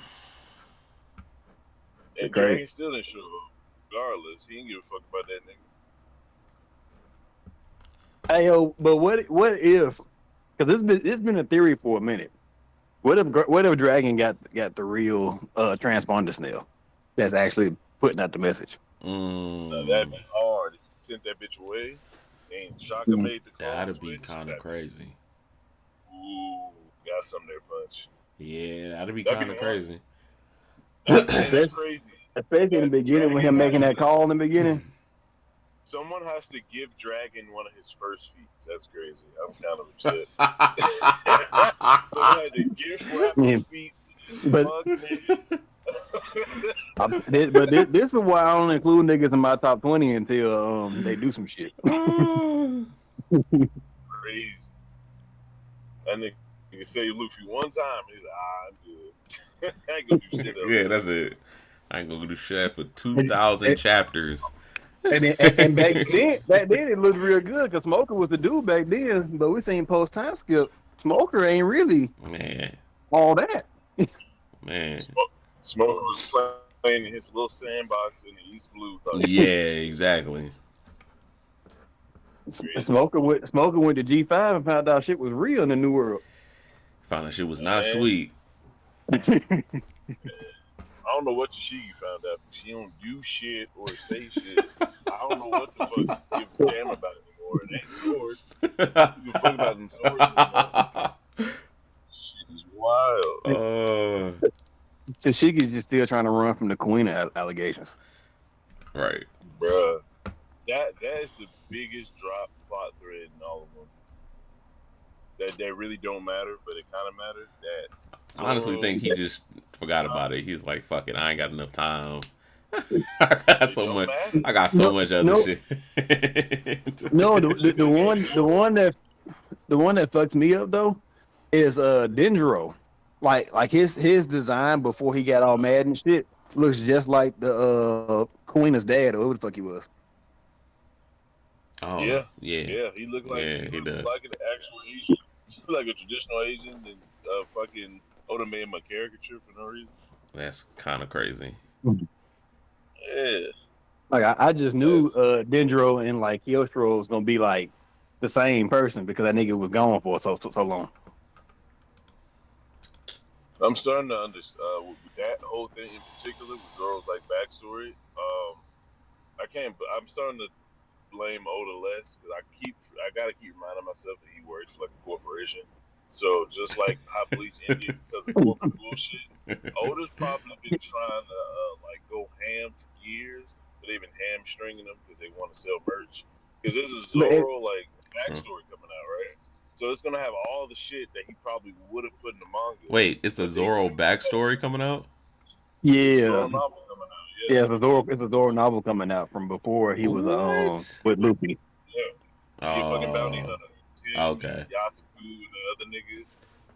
And Great. Drain still didn't show up. Regardless, he didn't give a fuck about that nigga. Hey yo, but what if? Because it's been a theory for a minute. What if Dragon got the real transponder snail that's actually putting out the message? That'd be hard. If you sent that bitch away, and Shaka made the call. That'd be kind of crazy. Ooh, got something there, Punch. Yeah, that'd be That'd kind be of crazy. That's crazy. Especially in the beginning when him making that call in the beginning. Someone has to give Dragon one of his first feats. That's crazy. I'm kind of upset. Someone had to gift wrap his feet. But this is why I don't include niggas in my top 20 until they do some shit. Crazy. That nigga say Luffy one time. He's like, I'm good. I ain't gonna do shit else. Yeah, that's it. I ain't gonna do shit for 2,000 chapters. And back then it looked real good because Smoker was the dude back then. But we seen post time skip. Smoker ain't really all that. Man. Smoker was playing in his little sandbox in the East Blue. Yeah, exactly. Smoker went to G5 and found out shit was real in the New World. Found out shit was not sweet. I don't know what Tashigi found out, but she don't do shit or say shit. I don't know what the fuck to give a damn about anymore. It ain't swords. You can fuck about them swords. Shit is wild. Tashigi's just still trying to run from the Queen allegations. Right. Bruh. That is the biggest drop plot thread in all of them. That really don't matter, but it kind of matters. I honestly think he just forgot about it. He's like, fuck it, I ain't got enough time. I got so don't much. matter. I got so much other no. shit. No, the one that fucks me up though is Dendro. Like his design before he got all mad and shit looks just like the Kuina's dad or who the fuck he was. Oh Yeah, yeah, yeah. He looked like he does. like an actual Asian, like a traditional Asian, and fucking Oda made him a caricature for no reason. That's kind of crazy. Yeah, Like I just knew Dendro and like Kyostro was gonna be like the same person because that nigga was gone for so long. I'm starting to understand with that whole thing in particular with Zoro's like backstory. I can't. I'm starting to blame Oda less because I gotta keep reminding myself that he works for like a corporation. So just like how police ended because of corporate bullshit, Oda's probably been trying to like go ham for years, but they've been hamstringing them because they want to sell merch. Because there's a Zoro like backstory coming out, right? So it's gonna have all the shit that he probably would have put in the manga. Wait, it's the Zoro backstory coming out? Yeah, Zoro novel coming out. yeah. It's a Zoro novel coming out from before he was What? with Luffy. Yeah. He a fucking bounty hunter. Him, Okay. Yasuku and the other nigga.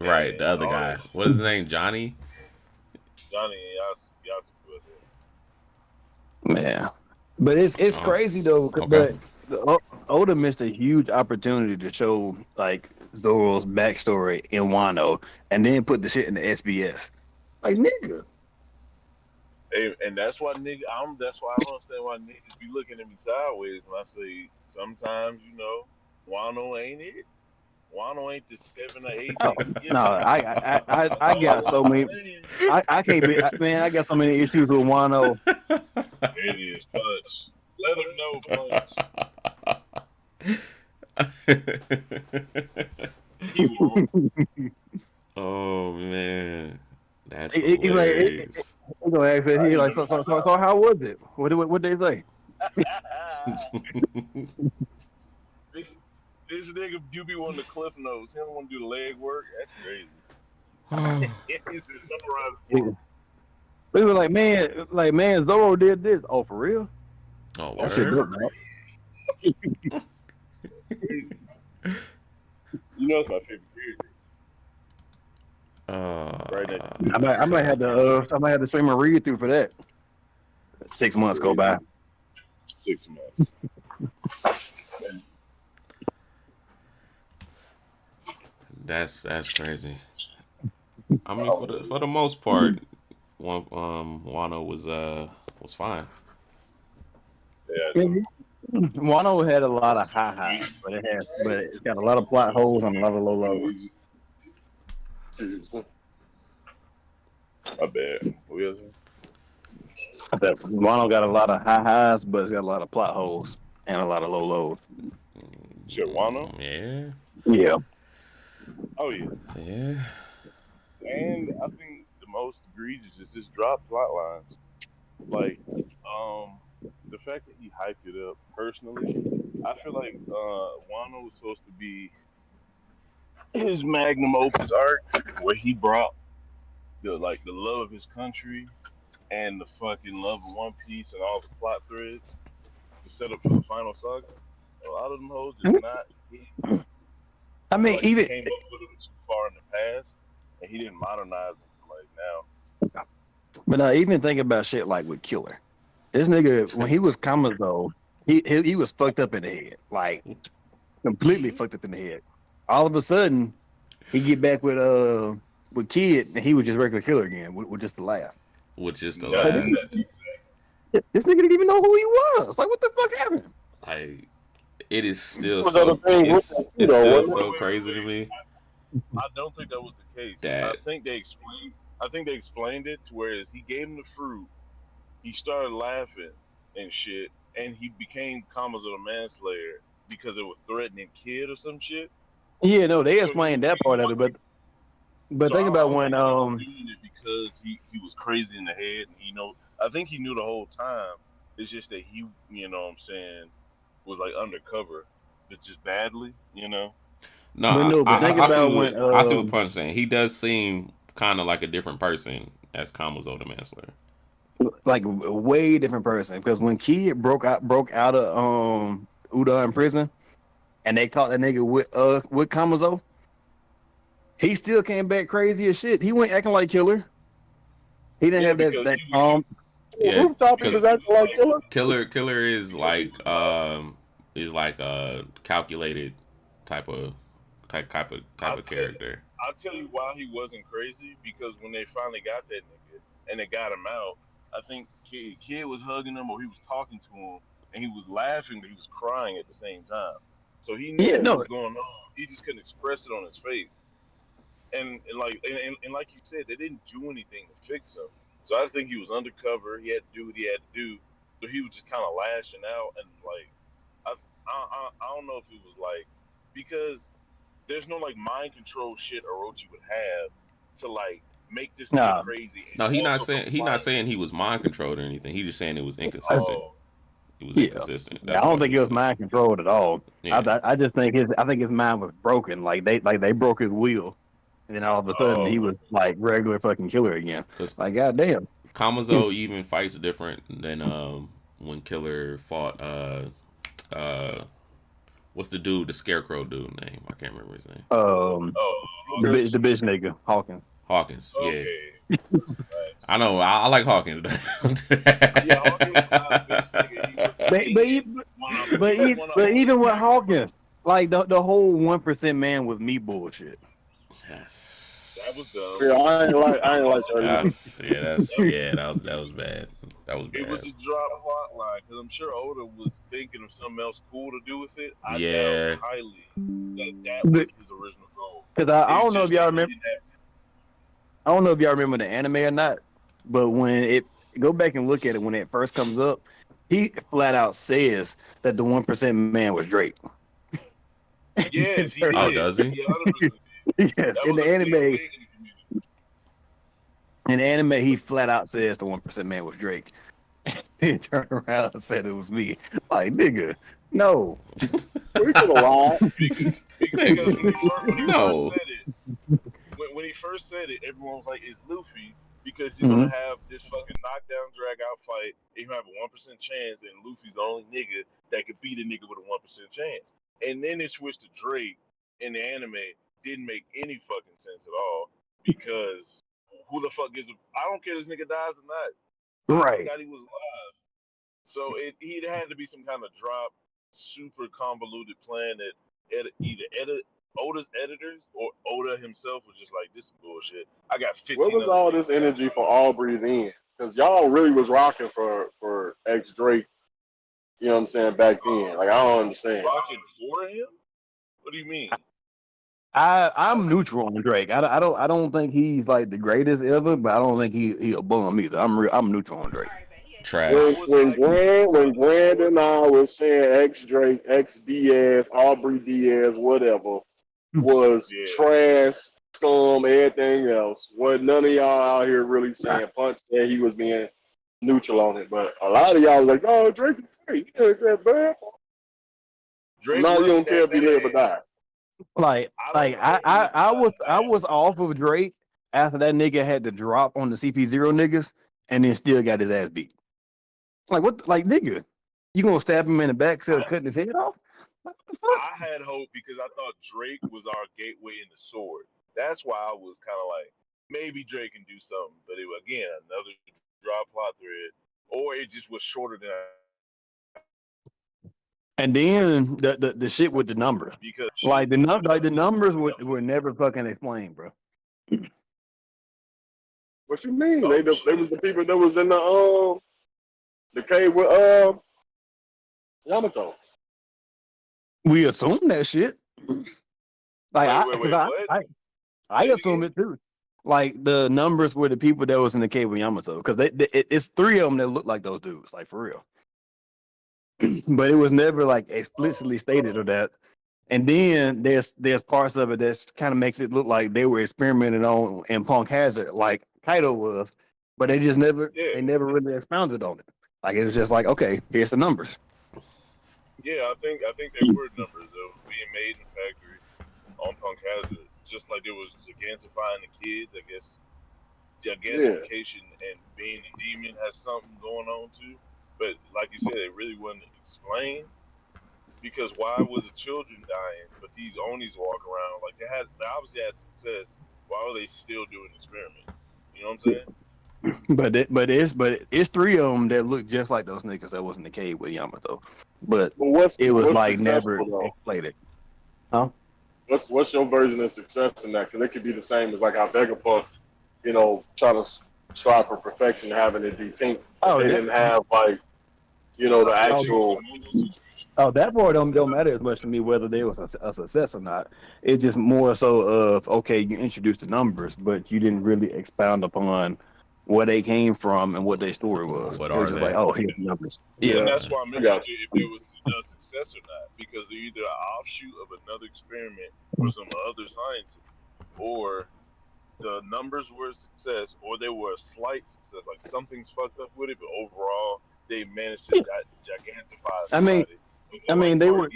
Right, the other all guy. that shit. What is his name? Johnny? Johnny and Yasuku. I think. Man, but it's Oh, crazy though. okay. But Oda missed a huge opportunity to show like Zoro's backstory in Wano, and then put the shit in the SBS. Like nigga, Hey, and that's why that's why I don't understand why niggas be looking at me sideways when I say sometimes, Wano ain't it. Wano ain't the 7 or 8 oh niggas no, I got so many. I can't be man. I got so many issues with Wano. It is Punch. Let him know, Punch. He was Oh man, that's He's like, hilarious. he's gonna ask it. He like, so how was it? What they say? this nigga do be wanting the cliff notes. He don't want to do the leg work. That's crazy. He's just summarizing. He was like, man, Zoro did this. Oh, for real? Oh, That shit word? good, man. You know it's my favorite character. Right now. I might have to stream a read through for that. 6 months go by. 6 months. That's crazy. I mean, for the most part, Wano was fine. Yeah. Wano had a lot of high highs, but it's got a lot of plot holes and a lot of low lows. My bad. What was it? I bet Wano got a lot of high highs, but it's got a lot of plot holes and a lot of low lows. Shit, Wano? Yeah. Yeah. Oh yeah. Yeah. And I think the most egregious is just drop plot lines. Like, the fact that he hyped it up personally, I feel like Wano was supposed to be his magnum opus arc where he brought the love of his country and the fucking love of One Piece and all the plot threads to set up for the final saga. A lot of them hoes did not hit. I mean, Like, even he came up with them too far in the past, and he didn't modernize them like now. but now even think about shit like with Killer. This nigga when he was Kamazo, he was fucked up in the head, like completely fucked up in the head. All of a sudden, he get back with Kid, and he was just regular Killer again with just a laugh. Which is the Yeah, last. This nigga didn't even know who he was. Like, what the fuck happened? Like, it is still Was so. other thing with It's you know, still what- so crazy to me. I don't think that was the case. That- I think they explained it to whereas he gave him the fruit, he started laughing and shit, and he became Kamazo the manslayer because it was threatening Kid or some shit. Yeah, no, they explained that part of it, but So think I about don't when think he was doing it because he was crazy in the head, and I think he knew the whole time. It's just that he, you know what I'm saying, was like undercover, but just badly, No, But no, but think I see about what when, I see what Punch saying. He does seem kind of like a different person as Kamozo the Manslayer. Like a way different person. Because when Kid broke out of Udon prison, and they caught that nigga with Kamozo, he still came back crazy as shit. He went acting like Killer. He didn't have because that he was, Yeah, Rooftop because is acting like Killer. Killer is because he like a calculated type of I'll character. I'll tell you why he wasn't crazy, because when they finally got that nigga and they got him out, I think kid was hugging him or he was talking to him and he was laughing but he was crying at the same time. So he knew Yeah, what no. was going on. He just couldn't express it on his face. And like you said, they didn't do anything to fix him. So I think he was undercover. He had to do what he had to do. So he was just kind of lashing out and like I don't know if it was like because there's no like mind control shit Orochi would have to like make this nigga Nah. crazy. No, And also he not comply. saying he was mind controlled or anything. He just saying it was inconsistent. Oh, It was Yeah. inconsistent. I That's all don't he think it was saying. mind controlled at all. Yeah. I just think his mind was broken. Like they broke his wheel, and then all of a sudden he was like regular fucking Killer again. Because Like goddamn. Kamozo even fights different than when Killer fought what's the dude, the Scarecrow dude name? I can't remember his name. The bitch nigga Hawkins. Hawkins. Yeah. okay. Nice. I know. I like Hawkins. Yeah, Hawkins was not a bitch nigga. He was But even with Hawkins, like the whole 1% man was me bullshit. Yes. that was dumb. Yeah, I ain't like that. That was bad. That was It was bad. a drop plot line because I'm sure Oda was thinking of something else cool to do with it. I Yeah. doubt highly that was his original goal. Because I It's don't know just if y'all that he remember. didn't have I don't know if y'all remember the anime or not, but when it go back and look at it when it first comes up, he flat out says that the 1% man was Drake. Yes, he did. Oh, does he? Yeah, 100%. Yes, That in was the a big anime, thing in the community. he flat out says the 1% man was Drake. He turned around and said it was me. Like nigga, no. We could have lied. Because when he No. first said it, when he first said it, everyone was like, "It's Luffy," because he's Mhm. gonna have this fucking knockdown, drag out fight. And he's gonna have a 1% chance, and Luffy's the only nigga that could beat a nigga with a 1% chance. And then it switched to Drake in the anime. Didn't make any fucking sense at all because who the fuck is? I don't care if this nigga dies or not. I Right. forgot he was alive. So he had to be some kind of drop, super convoluted plan that Oda's editors or Oda himself was just like, this is bullshit. I got 15 What was other all niggas. this energy for Aubrey then? Because y'all really was rocking for ex Drake. You know what I'm saying back then? Like I don't understand. Rocking for him? What do you mean? I'm neutral on Drake. I don't think he's like the greatest ever, but I don't think he a bum either. I'm neutral on Drake. Trash. When Grand and I was saying ex Drake, ex Diaz, Aubrey Diaz, whatever, was Yeah. trash, scum, everything else. What none of y'all out here really saying. Punch said he was being neutral on it, but a lot of y'all was like, "Oh, Drake is great. He ain't that bad." Drake Now you wasn't don't care that if he live or bad. die. Like I was off of Drake after that nigga had to drop on the CP0 niggas and then still got his ass beat. Like what? Like nigga, you gonna stab him in the back instead of cutting his head off? What the fuck? I had hope because I thought Drake was our gateway into Sword. That's why I was kind of like, maybe Drake can do something. But it was, again, another drop plot thread. Or it just was shorter than And then the shit with the numbers, because like the numbers were never fucking explained, bro. What you mean? Oh, They shit. was the people that was in the cave with Yamato. We assume that shit. Like Wait, what? I Say it assume again? it too. Like the numbers were the people that was in the cave with Yamato, because it's three of them that look like those dudes, like for real. But it was never like explicitly stated or that. And then there's parts of it that kind of makes it look like they were experimenting on in Punk Hazard, like Kaido was, but they just never Yeah. they never really expounded on it. Like it was just like, okay, here's the numbers. Yeah, I think there were numbers that were being made in the factory on Punk Hazard. Just like there was Gigantifying the kids, I guess gigantification and being a demon has something going on too. But like you said, it really wasn't explained because why was the children dying, but these Onis walk around like they obviously had success. Why were they still doing the experiment? You know what I'm saying? But it's three of them that look just like those niggas that was in the cave with Yamato. But But it was what's like never successful though? explained it. Huh? What's your version of success in that? Because it could be the same as like how Vegapunk, try to strive for perfection, having it be pink. Oh, They didn't have like, the actual. Oh, that part don't matter as much to me whether they was a success or not. It's just more so of okay, you introduced the numbers, but you didn't really expound upon where they came from and what their story was. What It was are just they? like, oh, here's the numbers. And Yeah. that's why I mentioned got if there was a success or not, because they're either an offshoot of another experiment for some other scientists, or the numbers were a success, or they were a slight success, like something's fucked up with it, but overall they managed to gigantify I mean, society. they were.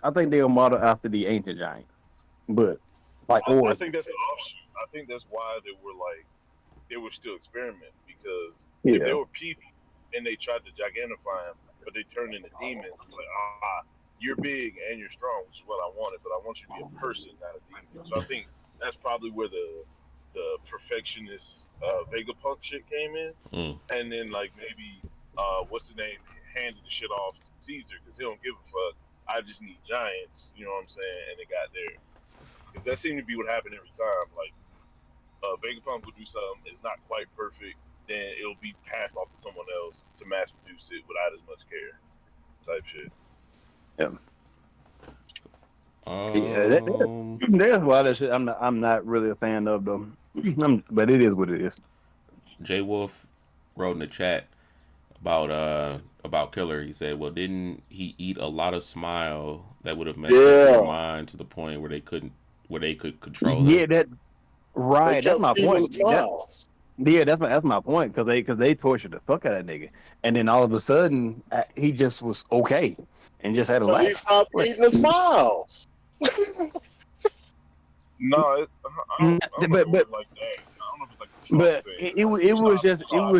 I think they were modeled after the ancient giants, but like I think that's an offshoot. I think that's why they were still experimenting because if they were people and they tried to gigantify them, but they turned into demons, it's like you're big and you're strong, which is what I wanted, but I want you to be a person, not a demon. So I think that's probably where the perfectionist Vegapunk shit came in, and then like maybe what's the name handed the shit off to Caesar because he don't give a fuck. I just need giants, you know what I'm saying? And they got there because that seemed to be what happened every time. Like Vegapunk will do something, it's not quite perfect, then it'll be passed off to someone else to mass produce it without as much care, type shit. Yeah. Um, That's why that shit I'm not really a fan of them. But it is what it is. Jay Wolf wrote in the chat about Killer. He said, "Well, didn't he eat a lot of smile that would have messed with their mind to the point where they could control him?" Yeah, that's right. That's my point. That's my point because they tortured the fuck out of that nigga, and then all of a sudden he just was okay and just had a laugh. He stopped eating the smiles. No, but like that. I don't know if it's like a but thing. it was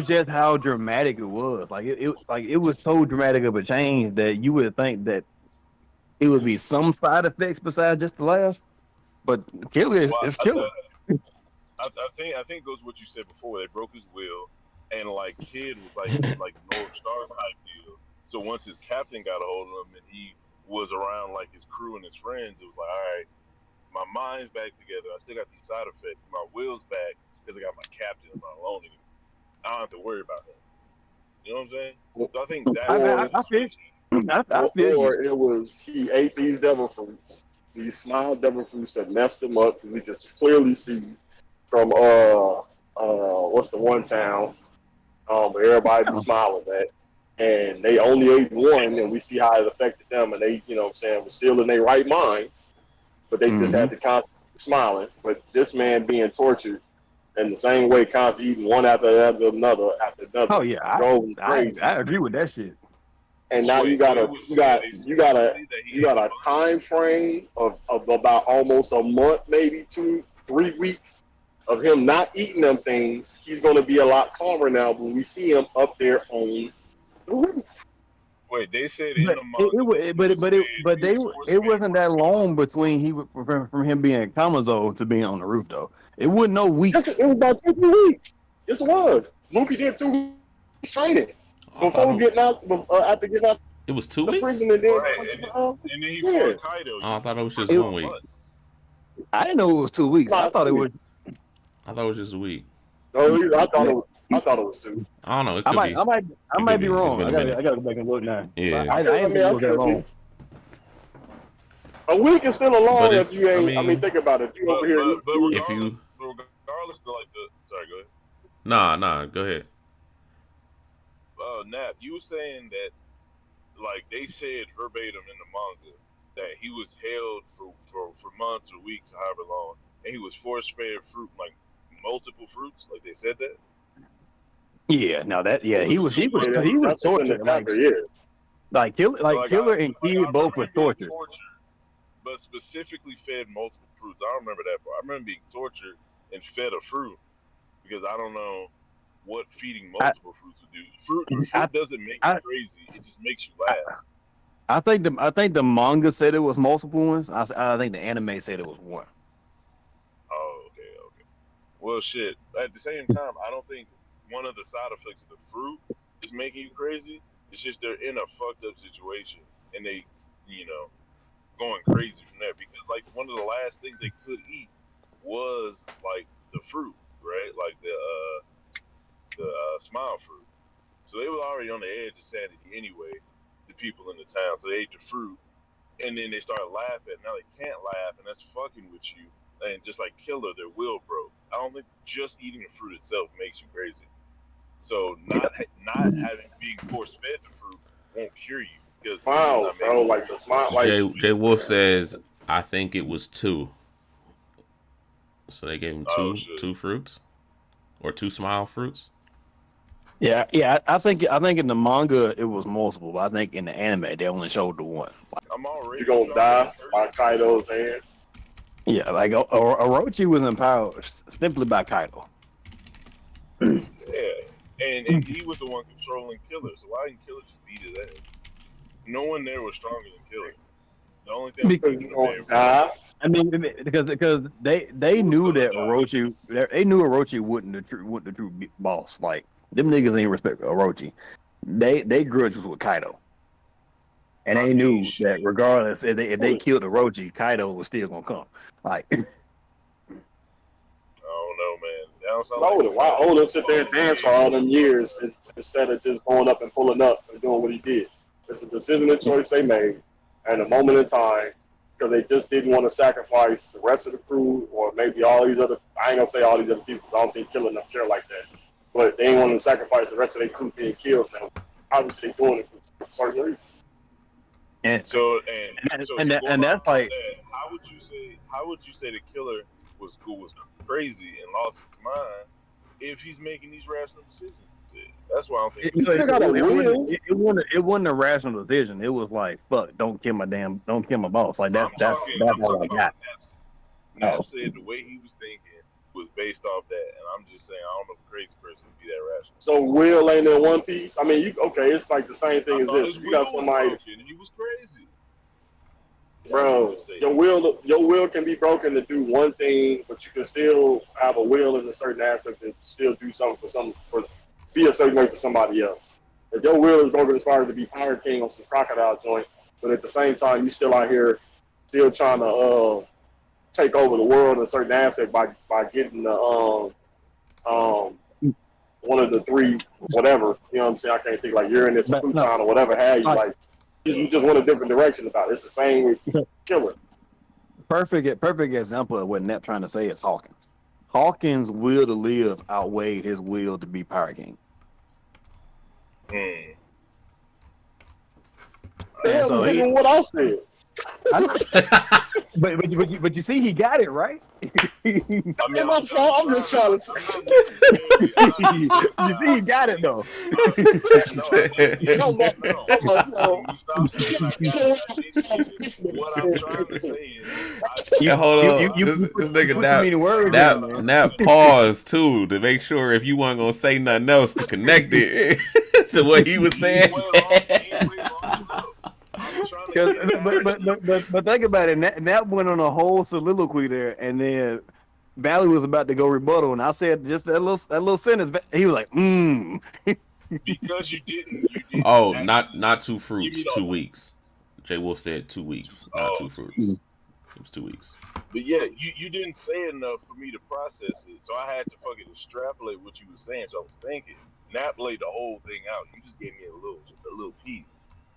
just how dramatic it was. Like it was so dramatic of a change that you would think that it would be some side effects besides just the laugh. But Killer is Killer. I think it goes what you said before. They broke his will, and like Kid was like North Star type deal. So once his captain got a hold of him and he was around like his crew and his friends, it was like, all right, my mind's back together. I still got these side effects. My will's back because I got my captain and my alone anymore. I don't have to worry about him. You know what I'm saying? So I think that I feel or it was he ate these devil fruits, these smile devil fruits that messed him up. We can clearly see from what's the one town where everybody be smiling at, and they only ate one, and we see how it affected them, and they, you know what I'm saying, were still in their right minds, but they just had to constantly smiling. But this man being tortured in the same way, constantly eating one after another. Oh yeah, I agree with that shit. And now you got a time frame of about almost a month, maybe 2-3 weeks of him not eating them things. He's going to be a lot calmer now when we see him up there on the roof. Wait, they said it wasn't that long between from him being in coma zone to being on the roof though. It wasn't no weeks. It was about 2 weeks. Yes, it was. Luffy did 2 weeks training before getting out. After getting out, it was 2 the weeks. prison and then, and then he fought Kaido. I thought it was just 1 week. I didn't know it was 2 weeks. I thought it was just a week. No, I thought it was 2. I don't know. It could be. I might be wrong. I gotta go back and look now. Yeah. I didn't think it was that long. A week is still a long if you ain't. I mean, think about it. You over here. Regardless of like sorry, go ahead. Nah, go ahead. Nap, you were saying that like they said verbatim in the manga that he was held for months or weeks or however long, and he was force-fed fruit, like multiple fruits, like they said that. Yeah, no, he was tortured. Like Killer and Kid both were tortured. But specifically fed multiple fruits. I don't remember that part. I remember being tortured and fed a fruit because I don't know what feeding I, multiple fruits would do. Fruit doesn't make you I, crazy; it just makes you I, laugh. I think the manga said it was multiple ones. I think the anime said it was one. Oh, okay. Well, shit. At the same time, I don't think one of the side effects of the fruit is making you crazy. It's just they're in a fucked up situation and they, you know, going crazy from there because like one of the last things they could eat was like the fruit, right? Like the smile fruit. So they were already on the edge of sanity anyway. The people in the town, so they ate the fruit, and then they started laughing. Now they can't laugh, and that's fucking with you. And just like Killer, their will broke. I don't think just eating the fruit itself makes you crazy. So not having being force fed the fruit won't cure you because it's Wow, not bro, making you like the crazy. smile, like Jay Wolf says, I think it was two. So they gave him Oh shit. two fruits or two smile fruits. Yeah. I think in the manga it was multiple, but I think in the anime they only showed the one. I'm you already gonna stronger than die by Percy. Kaido's hand. Yeah, like Orochi was empowered simply by Kaido. Yeah, and he was the one controlling Killer. So why didn't Killer just beat his ass? No one there was stronger than Killer. The only thing that was Because keeping you him gonna there was die. I mean, because they who was knew gonna that die. They knew Orochi wasn't the true boss. Like them niggas ain't respect Orochi. They grudge was with Kaido, and I they mean, knew that shit. regardless if they killed Orochi, Kaido was still gonna come. Like I don't know, man. That don't sound like Oda, some why Kaido Oda shit. sit there and dance for all them years instead of just going up and pulling up and doing what he did? It's a decision and choice they made at a moment in time because they just didn't want to sacrifice the rest of the crew or maybe all these other. I ain't gonna say all these other people. 'Cause I don't think killing them care like that. But they ain't want to sacrifice the rest of their crew being killed. Now, obviously, they doing it for certain reasons. and So going and off that's of like that, how would you say the Killer was crazy and lost his mind if he's making these rational decisions? That's why I don't think it, it was Still crazy. got a will. it wasn't a rational decision. It was like fuck, don't kill my boss. Like that's I'm all talking I about got. what Nap said. Nap Oh, said the way he was thinking was based off that, and I'm just saying I don't know if a crazy person would be that rational. So will ain't in one piece. I mean, you okay? It's like the same I thing as thought this. his You got will was somebody. broken and he was crazy. That's what Bro, it say. your will can be broken to do one thing, but you can still have a will in a certain aspect and still do something for be a certain way for somebody else. If your will is broken as far as to be Pirate King on some crocodile joint, but at the same time you still out here still trying to take over the world in a certain aspect by getting the one of the three whatever, you know what I'm saying? I can't think like Uranus or but no, Pluton or whatever have you like like you just went a different direction about it. It's the same with Killer. perfect example of what Nep trying to say is Hawkins. Hawkins' will to live outweighed his will to be Pirate King. Hmm. The And hell so is he, different what I said? but you see, he got it right. you I mean, Ain't my fault. I'm just trying to say. I'm not necessarily. I'm not necessarily see, he got it though. No, I get Come what on, you know. come on, you know. Can you stop saying I got it? I didn't get it. What I'm trying to say is, I Hey, think hold on. You This nigga put too many words in, man. Nap pause too to make sure if you weren't gonna say nothing else to connect it to what he was he ain't saying. way long. He ain't way long enough. I'm trying to Because get past just. but think about it. Nat went on a whole soliloquy there, and then Valley was about to go rebuttal, and I said just that little sentence. He was like, Because you didn't Oh, actually not two give me fruits, the 2 weeks. Jay Wolf said 2 weeks, not two 2 weeks. fruits. It was 2 weeks. But yeah, you didn't say enough for me to process it, so I had to fucking extrapolate what you were saying. So I was thinking, not lay the whole thing out. You just gave me a little piece.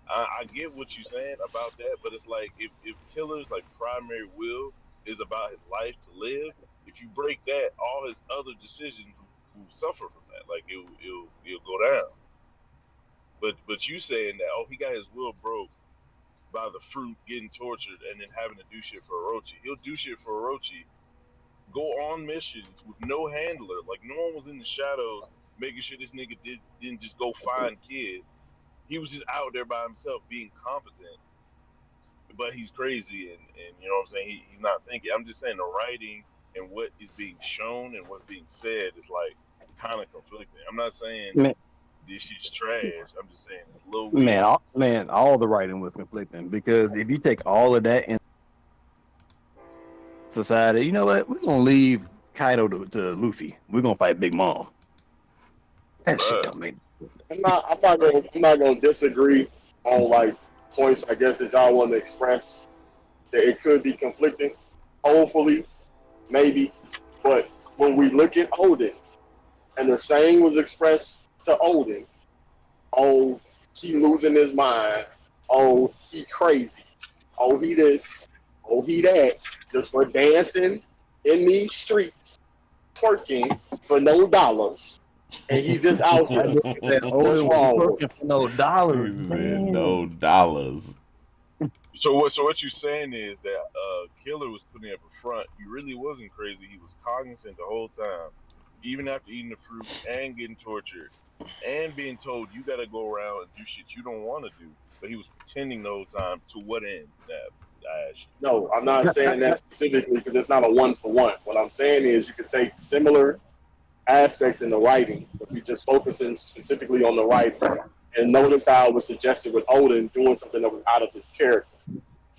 I get what you're saying about that, but it's like if Killer's like primary will is about his life to live, if you break that, all his other decisions will suffer from that. Like it'll go down. But you saying that he got his will broke by the fruit getting tortured and then having to do shit for Orochi. He'll do shit for Orochi, go on missions with no handler. Like no one was in the shadows making sure this nigga didn't just go find kids. He was just out there by himself being competent. But he's crazy and you know what I'm saying, he's not thinking. I'm just saying the writing and what is being shown and what's being said is like kind of conflicting. I'm not saying Man, this shit's trash. I'm just saying it's a little man, weird. all the writing was conflicting because if you take all of that in society, you know what? We're gonna leave Kaido to Luffy. We're gonna fight Big Mom. That shit But don't make. I'm not gonna disagree on like points I guess that y'all want to express that it could be conflicting. Hopefully, maybe. But when we look at Odin and the same was expressed to Odin, oh he losing his mind, oh he crazy, oh he this, oh he that, just for dancing in these streets, twerking for no dollars. And he's just out That here. nigga said What's Odin was wrong with him? working for no dollars, He said no man. dollars. so what you're saying is that Killer was putting up a front. He really wasn't crazy. He was cognizant the whole time, even after eating the fruit and getting tortured, and being told you got to go around and do shit you don't want to do. But he was pretending the whole time. To what end? I ask you. No, I'm not saying that specifically because it's not a one for one. What I'm saying is you could take similar aspects in the writing, if we just focusing specifically on the writing, and notice how it was suggested with Odin doing something that was out of his character.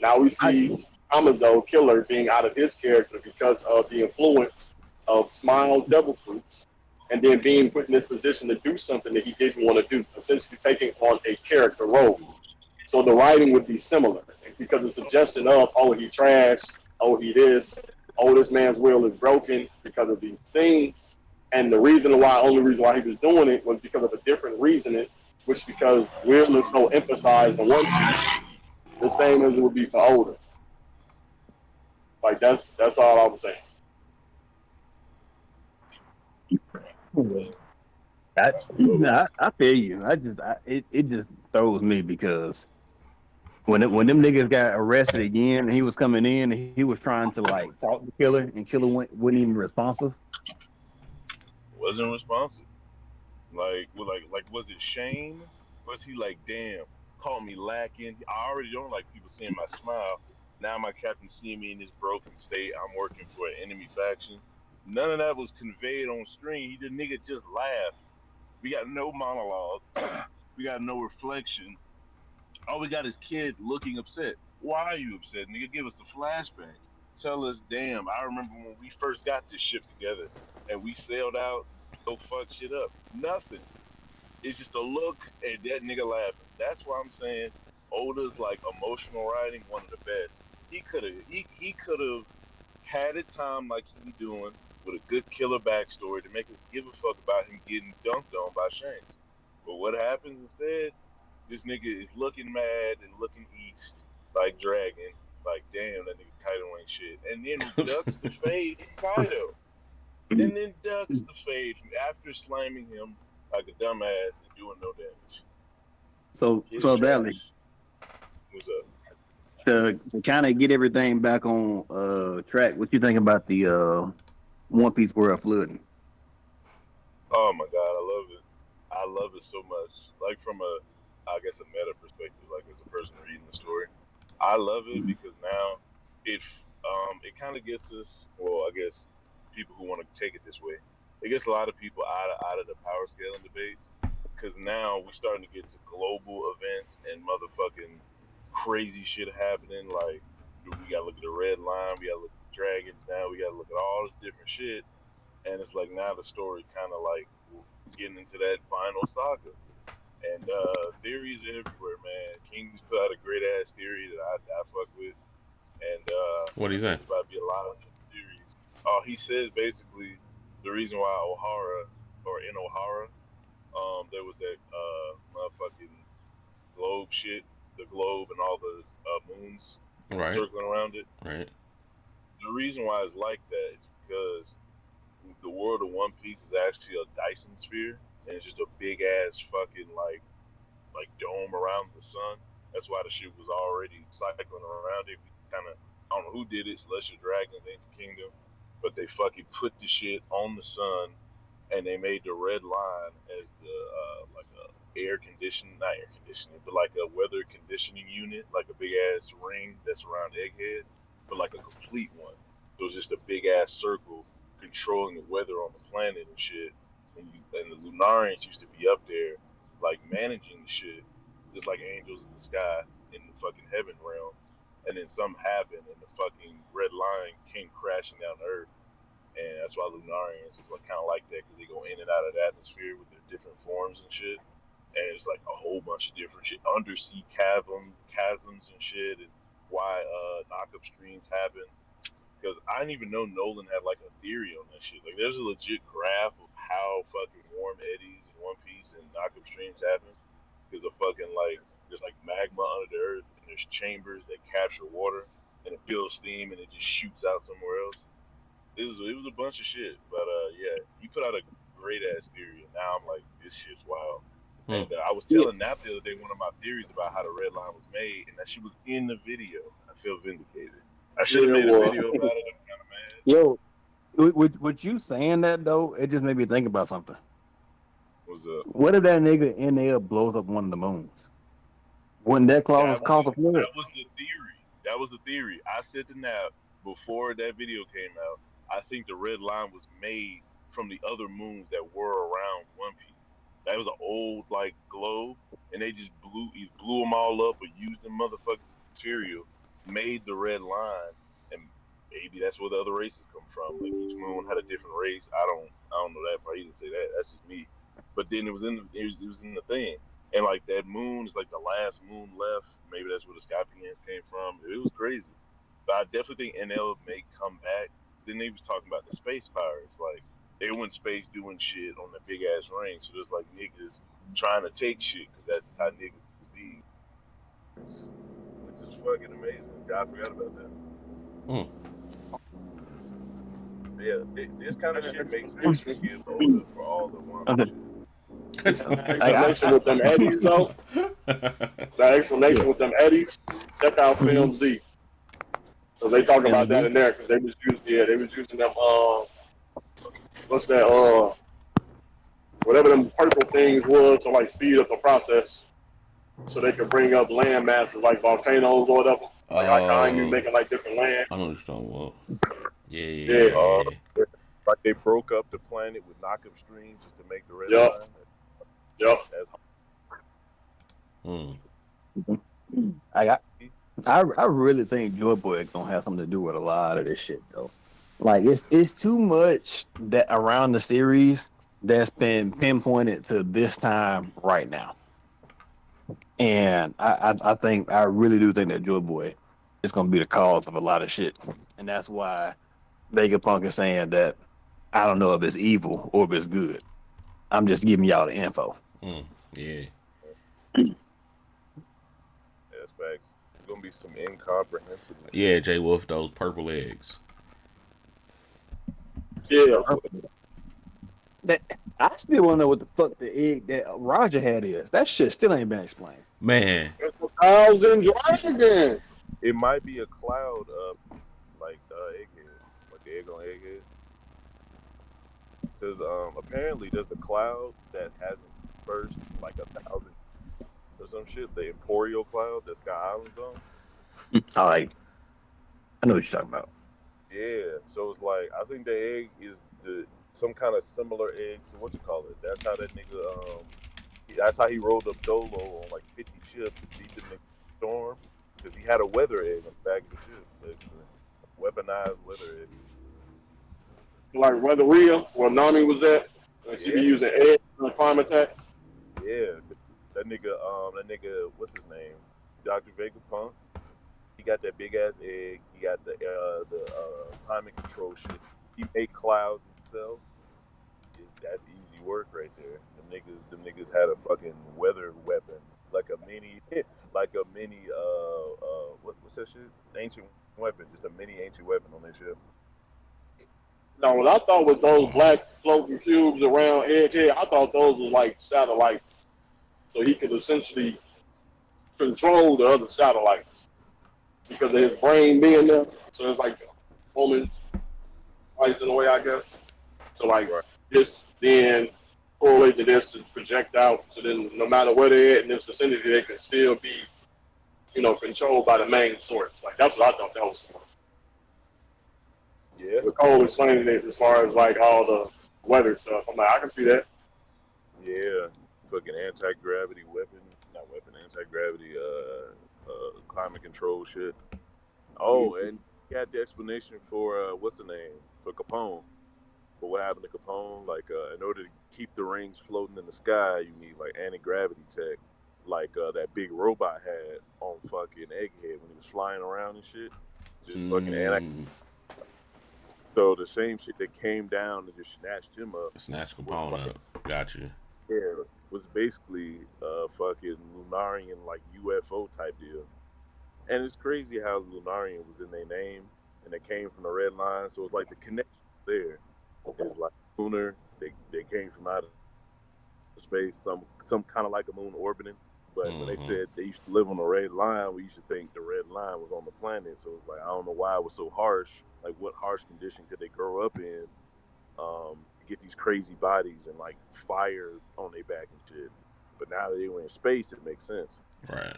Now we see Amazo Killer being out of his character because of the influence of Smile Devil Fruits, and then being put in this position to do something that he didn't want to do, essentially taking on a character role. So the writing would be similar because the suggestion of, oh, he trash, oh, he this, oh, this man's will is broken because of these things. And the reason why, only reason why he was doing it was because of a different reasoning, which because will is so emphasized in one piece, the same as it would be for older. Like that's all I was saying. That's I feel you. It just throws me because when them niggas got arrested again and he was coming in and he was trying to like talk to Killer and Killer wasn't even responsive. Wasn't responsive. Like, was it shame? Was he like, damn, caught me lacking? I already don't like people seeing my smile. Now my captain seeing me in this broken state. I'm working for an enemy faction. None of that was conveyed on screen. The nigga just laughed. We got no monologue. We got no reflection. All we got is kid looking upset. Why are you upset, nigga? Give us a flashback. Tell us, damn, I remember when we first got this ship together and we sailed out, go fuck shit up. Nothing. It's just a look and that nigga laughing. That's why I'm saying Oda's like emotional writing, one of the best. He could have had a time like he doing with a good killer backstory to make us give a fuck about him getting dunked on by Shanks. But what happens instead? This nigga is looking mad and looking east like Dragon. Like, damn, that nigga Kaido ain't shit. And then ducks the fade from Kaido. And then ducks the fade from after slamming him like a dumbass and doing no damage. Kid is So that trash. What's up? to kind of get everything back on track, what you think about the One Piece world flooding? Oh my god, I love it. I love it so much. Like from a, I guess a meta perspective, like as a person reading the story, I love it because now it it kind of gets us. Well, I guess people who want to take it this way, it gets a lot of people out of the power scaling debates because now we're starting to get to global events and motherfucking crazy shit happening. Like we gotta look at the red line, we gotta look at the dragons now, we gotta look at all this different shit, and it's like now the story kind of like getting into that final saga. And theories everywhere, man. King's put out a great ass theory that I fuck with, and What do you I think say? there's about to be a lot of theories. He says basically the reason why O'Hara or in O'Hara, there was that motherfucking globe shit, the globe and all the moons Right, circling around it. right. The reason why it's like that is because the world of One Piece is actually a Dyson sphere, and it's just a big ass fucking like dome around the sun. That's why the shit was already cycling around it. We kind of I don't know who did it, Celestial Dragons, Ancient Kingdom, but they fucking put the shit on the sun, and they made the red line as the like a air conditioning, not air conditioning, but like a weather conditioning unit, like a big ass ring that's around Egghead, but like a complete one. So it's just a big ass circle controlling the weather on the planet and shit. And the Lunarians used to be up there, like managing the shit, just like angels in the sky in the fucking heaven realm. And then something happened, and the fucking red line came crashing down to Earth. And that's why Lunarians is like, kind of like that, because they go in and out of the atmosphere with their different forms and shit. And it's like a whole bunch of different shit, undersea chasms and shit, and why knockup streams happen. Because I didn't even know Nolan had like a theory on that shit. Like, there's a legit graph of how fucking warm eddies in One Piece and knockup streams happen. Because of fucking like there's like magma under the earth, and there's chambers that capture water, and it builds steam, and it just shoots out somewhere else. It was a bunch of shit, but yeah, you put out a great ass theory, and now I'm like, this shit's wild. And I was telling Nap the other day one of my theories about how the red line was made, and that she was in the video. I feel vindicated. I should have made a video about it. I'm kind of mad. Yo, with you saying that though, it just made me think about something. What's up? What if that nigga in there blows up one of the moons? Wouldn't that cause a flood? That was the theory. That was the theory. I said to Nap before that video came out, I think the red line was made from the other moons that were around One Piece. That was an old like globe, and they just blew them all up or used them motherfuckers material, made the red line, and maybe that's where the other races come from. Like each moon had a different race. I don't know that part. He didn't say that. That's just me. But then it was in the thing, and like that moon is like the last moon left. Maybe that's where the Scorpions came from. It was crazy. But I definitely think NL may come back. Then they was talking about the space pirates, like. They were in space doing shit on the big ass ring, so there's like niggas trying to take shit because that's just how niggas be, which is fucking amazing. God forgot about that. Yeah, this kind of shit makes me get older for all the one shit. Explanation with them eddies though. The explanation with them eddies. Check out Film Z. So they talk about that in there because they was using them. What's that? Whatever them purple things was to like speed up the process, so they could bring up land masses like volcanoes or whatever. Like you making like different land. I know what you're talking about. Yeah. Like they broke up the planet with knockup streams just to make the red line. I really think Joy Boy is gonna have something to do with a lot of this shit though. Like it's too much that around the series that's been pinpointed to this time right now, and I really do think that Joy Boy is gonna be the cause of a lot of shit, and that's why Vegapunk is saying that I don't know if it's evil or if it's good. I'm just giving y'all the info. Yeah. That's facts. There's gonna be some incomprehensible. Yeah, J Wolf, those purple eggs. Yeah. I still want to know what the fuck the egg that Roger had is. That shit still ain't been explained. Man. ThaGrandShowgan. It might be a cloud of like egghead, like the egg on egghead. Because apparently there's a cloud that hasn't burst like 1,000 or some shit. The Emporio cloud that Sky Island's on. All right. I know what you're talking about. Yeah, so it's like I think the egg is some kind of similar egg to what you call it. That's how that nigga that's how he rolled up Dolo on like 50 ships to beat the storm because he had a weather egg on the back of the ship, basically weaponized weather egg. Like where the Rhea, where Nami was at, and she be using eggs in a climb attack. Yeah, that nigga, what's his name? Dr. Vegapunk. He got that big ass egg. He got the climate control shit. He made clouds himself. That's easy work right there. Them niggas had a fucking weather weapon, like a mini, what's that shit? Ancient weapon, just a mini ancient weapon on that ship. Now, what I thought was those black floating cubes around Egghead, I thought those was like satellites, so he could essentially control the other satellites because of his brain being there. So it's like holding twice in a way, I guess. So like this then correlate to this and project out. So then no matter where they're at in this vicinity, they can still be, controlled by the main source. Like that's what I thought that was for. Yeah, with Cole explaining it as far as like all the weather stuff. I'm like, I can see that. yeah. Fucking anti-gravity weapon, not weapon, anti-gravity, climate control shit. Oh, and he had the explanation for what's the name for Capone. For what happened to Capone, like in order to keep the rings floating in the sky, you need like anti-gravity tech, like that big robot had on fucking Egghead when he was flying around and shit. Just fucking anti. Mm, So the same shit that came down and just snatched him up snatch was Capone like, up. Got you. yeah, was basically fucking Lunarian like UFO type deal. And it's crazy how Lunarian was in their name and it came from the red line, so it's like the connection there. It's like lunar. They came from out of space, some kind of like a moon orbiting. But when they Mm-hmm. said they used to live on the red line, we used to think the red line was on the planet. So it's like I don't know why it was so harsh. Like what harsh condition could they grow up in? Get these crazy bodies and like fire on their back and shit. But now that they were in space, it makes sense. Right.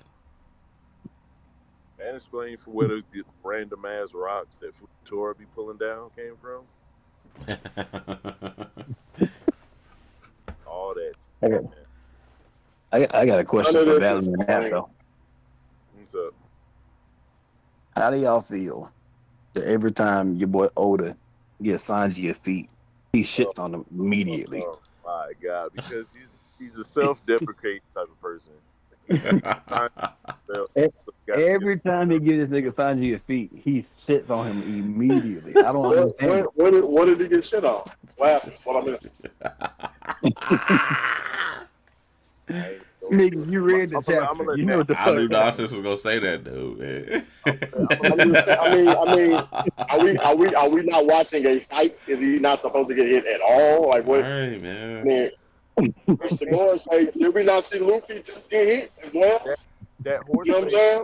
And explain for where the random ass rocks that Futura be pulling down came from. All that. Okay. I got a question None of for this Valerie is and funny. though. What's up? How do y'all feel that every time your boy Oda gets Sanji a feat, he shits on him immediately? Oh my god! Because he's a self-deprecating type of person. He's Every time he gives this nigga Sanji a feat, he shits on him immediately. I don't understand. What did he get shit on? What happened? What I missed? Nigga, you read the I'm chapter. gonna let You know what the I knew fuck Dawson was gonna say that, dude. Man. I mean, are we not watching a fight? Is he not supposed to get hit at all? Like All what? right, man. Man, Mr. Gore say, did we not see Luffy just get hit as well? that horse You know what I'm face saying?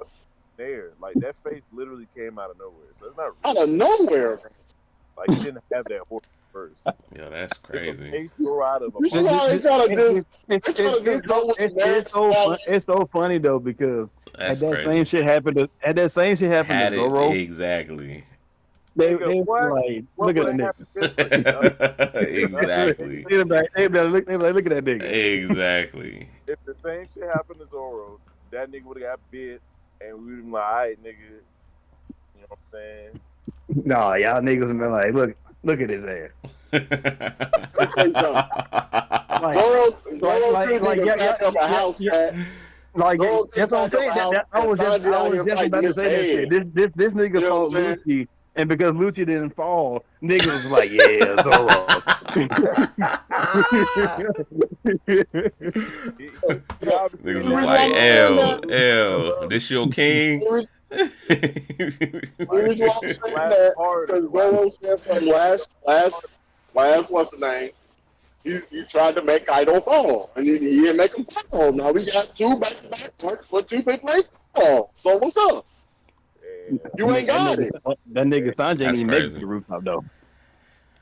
there, like that face literally came out of nowhere. So it's not Out of nowhere. like he didn't have that horse first. Yo, that's If a crazy. face grow out of a You see how they try to just It's so funny though because That's had that crazy. same shit happened to Had to it Zoro, exactly. they Nigga, were like, what look at would the have nigga. happened Exactly. They be like, look at that nigga. Exactly. if the same shit happened to Zoro? That nigga would have got bit, and we would have been like, all right, nigga. You know what I'm saying? No, y'all niggas been like, look at his ass. Zoro couldn't even back up a house cat. Like Zoro that's what I'm couldn't saying. back up a house, I was and just Sanji out here about fighting to his say that shit. head. This nigga You know what fought I'm saying? Lucci, and because Lucci didn't fall, niggas was like, yeah, Zoro. He obviously Niggas didn't was have like, that- L, this your king? The reason why I'm saying Last that is part because is Zoro said some last what's the name? You tried to make Kaido fall, and he didn't make him fall. Now we got two back-to-back parts for two big break fall. So what's up? And You ain't got it. That nigga Sanjay ain't That's even make it to crazy. the rooftop though.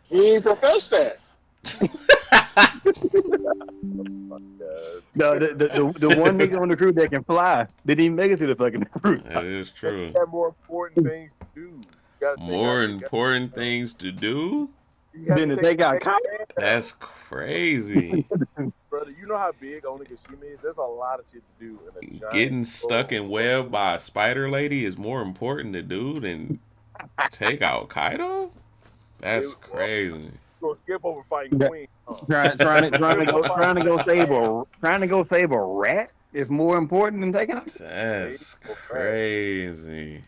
He ain't professed that. The one nigga on the crew that can fly didn't even make it to the fucking roof. That is true. he had more important things to do. You gotta take More out- important things to do? you gotta Then to take take out the Kaido. man down, That's crazy. brother. You know how big Onigashima is? There's a lot of shit to do. In a giant Getting stuck in web by a spider lady is more important to do than take out Kaido? That's crazy. Go skip over fighting Yeah. Queen. Trying to go save a rat is more important than taking out. That's crazy.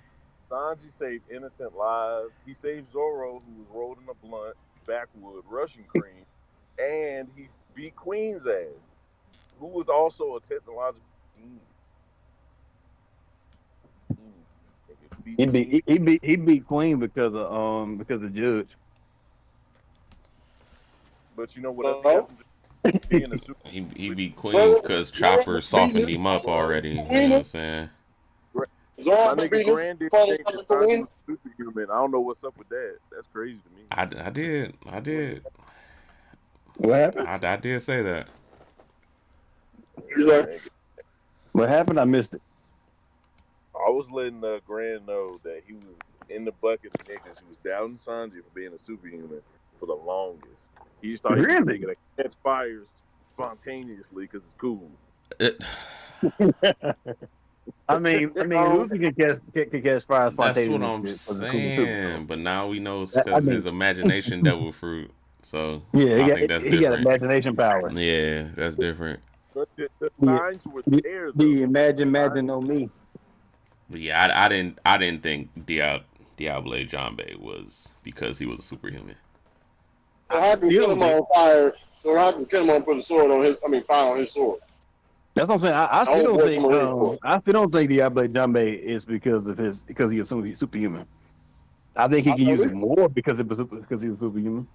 Sanji saved innocent lives. He saved Zoro, who was rolling a blunt, backwood, Russian cream, and he beat Queen's ass, who was also a technological genius. He beat Queen because of Judge. But you know what else he happened? Being a super. He beat Queen because Chopper softened him up already. You know what I'm saying? Zoro My nigga beat Grand didn't his think that Sanji was superhuman. I don't know what's up with that. That's crazy to me. I did. What happened? I did say that. What happened? I missed it. I was letting Grand know that he was in the bucket of niggas who was doubting Sanji for being a superhuman for the longest. He just thought he was a Really? nigga that catch fires spontaneously because it's cool. It, I mean, Luffy can catch fire that's what spontaneously I'm for the cool too. saying. But now we know it's I because mean, his imagination devil fruit. So yeah, I think that's he got different. imagination powers. Yeah, that's different. But the Yeah. signs were there Do though. you imagine on me? But yeah, I didn't think Diable Jambe was because he was a superhuman. So how can still Kinemon think- on fire? So how can Kinemon put a sword on his? I mean, fire on his sword. That's what I'm saying. I still don't don't want think. some of his work. I still don't think Diablo Jambe is because he's superhuman. I think he can use it more because he's superhuman.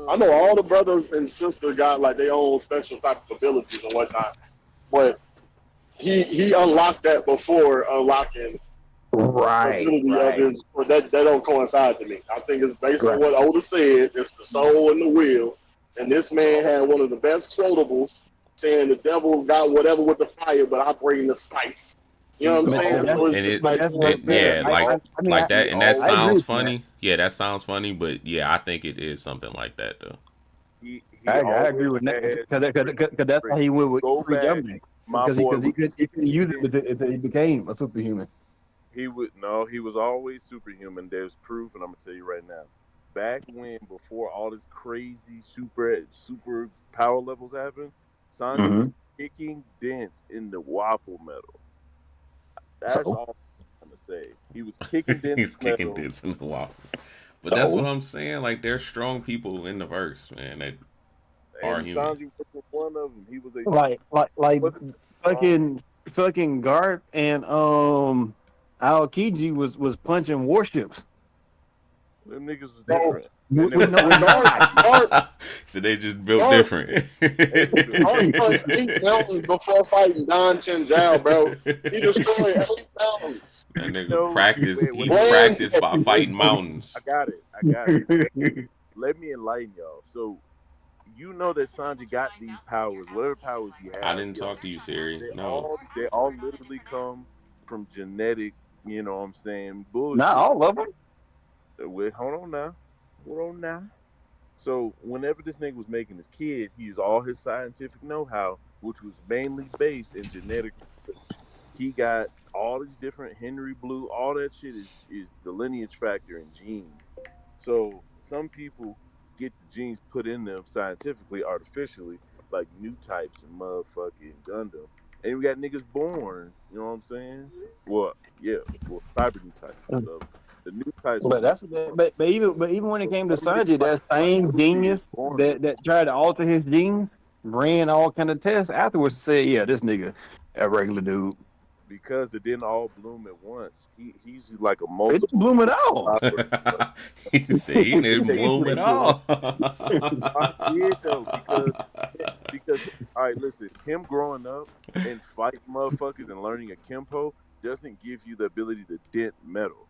I know all the brothers and sisters got like their own special type of abilities and whatnot, but he unlocked that before unlocking the ability of his. But that don't coincide to me. I think it's based on what Oda said. It's the soul and the will, and this man had one of the best quotables saying the devil got whatever with the fire, but I bring the spice. You know what I'm saying? So it's And just it, like, yeah, like that, and that I agree sounds with funny. Yeah, that sounds funny, but yeah, I think it is something like that though. I agree with that because that's how he went with free Jambe. Because he couldn't use it until he became a superhuman. He was always superhuman. There's proof, and I'm gonna tell you right now. Back when, before all this crazy super power levels happened, Sanji was kicking dents in the waffle metal. That's all I'm gonna say. He was kicking dents. He's kicking dents in the waffle. But that's what I'm saying. Like, there's strong people in the verse, man. That are human. Sanji was one of them. He was a fucking Garp and Aokiji was punching warships. Them niggas was different. So they just built different. He punched 8 mountains before fighting Don Chenjiao, bro. He destroyed 8 mountains. That nigga practiced by fighting mountains. I got it. Let me enlighten y'all. So, you know that Sanji got these powers, whatever powers he had. I didn't talk to you, Siri. No. They all literally come from genetic, you know what I'm saying, bullshit. Not all of them. Wait, hold on now. So whenever this nigga was making his kid, he used all his scientific know-how, which was mainly based in genetic. He got all these different Henry Blue, all that shit is the lineage factor in genes. So some people get the genes put in them scientifically, artificially, like new types and motherfucking Gundam. And we got niggas born, you know what I'm saying? Well, cyber new types and stuff. The new types. But even when it came to Sanji, that same genius that tried to alter his genes ran all kind of tests afterwards to say, yeah, this nigga a regular dude. Because it didn't all bloom at once. He's like a It multiple. didn't bloom at all. He said he didn't bloom at all. I did though, because all right, listen, him growing up and fighting motherfuckers and learning a Kenpo doesn't give you the ability to dent metal.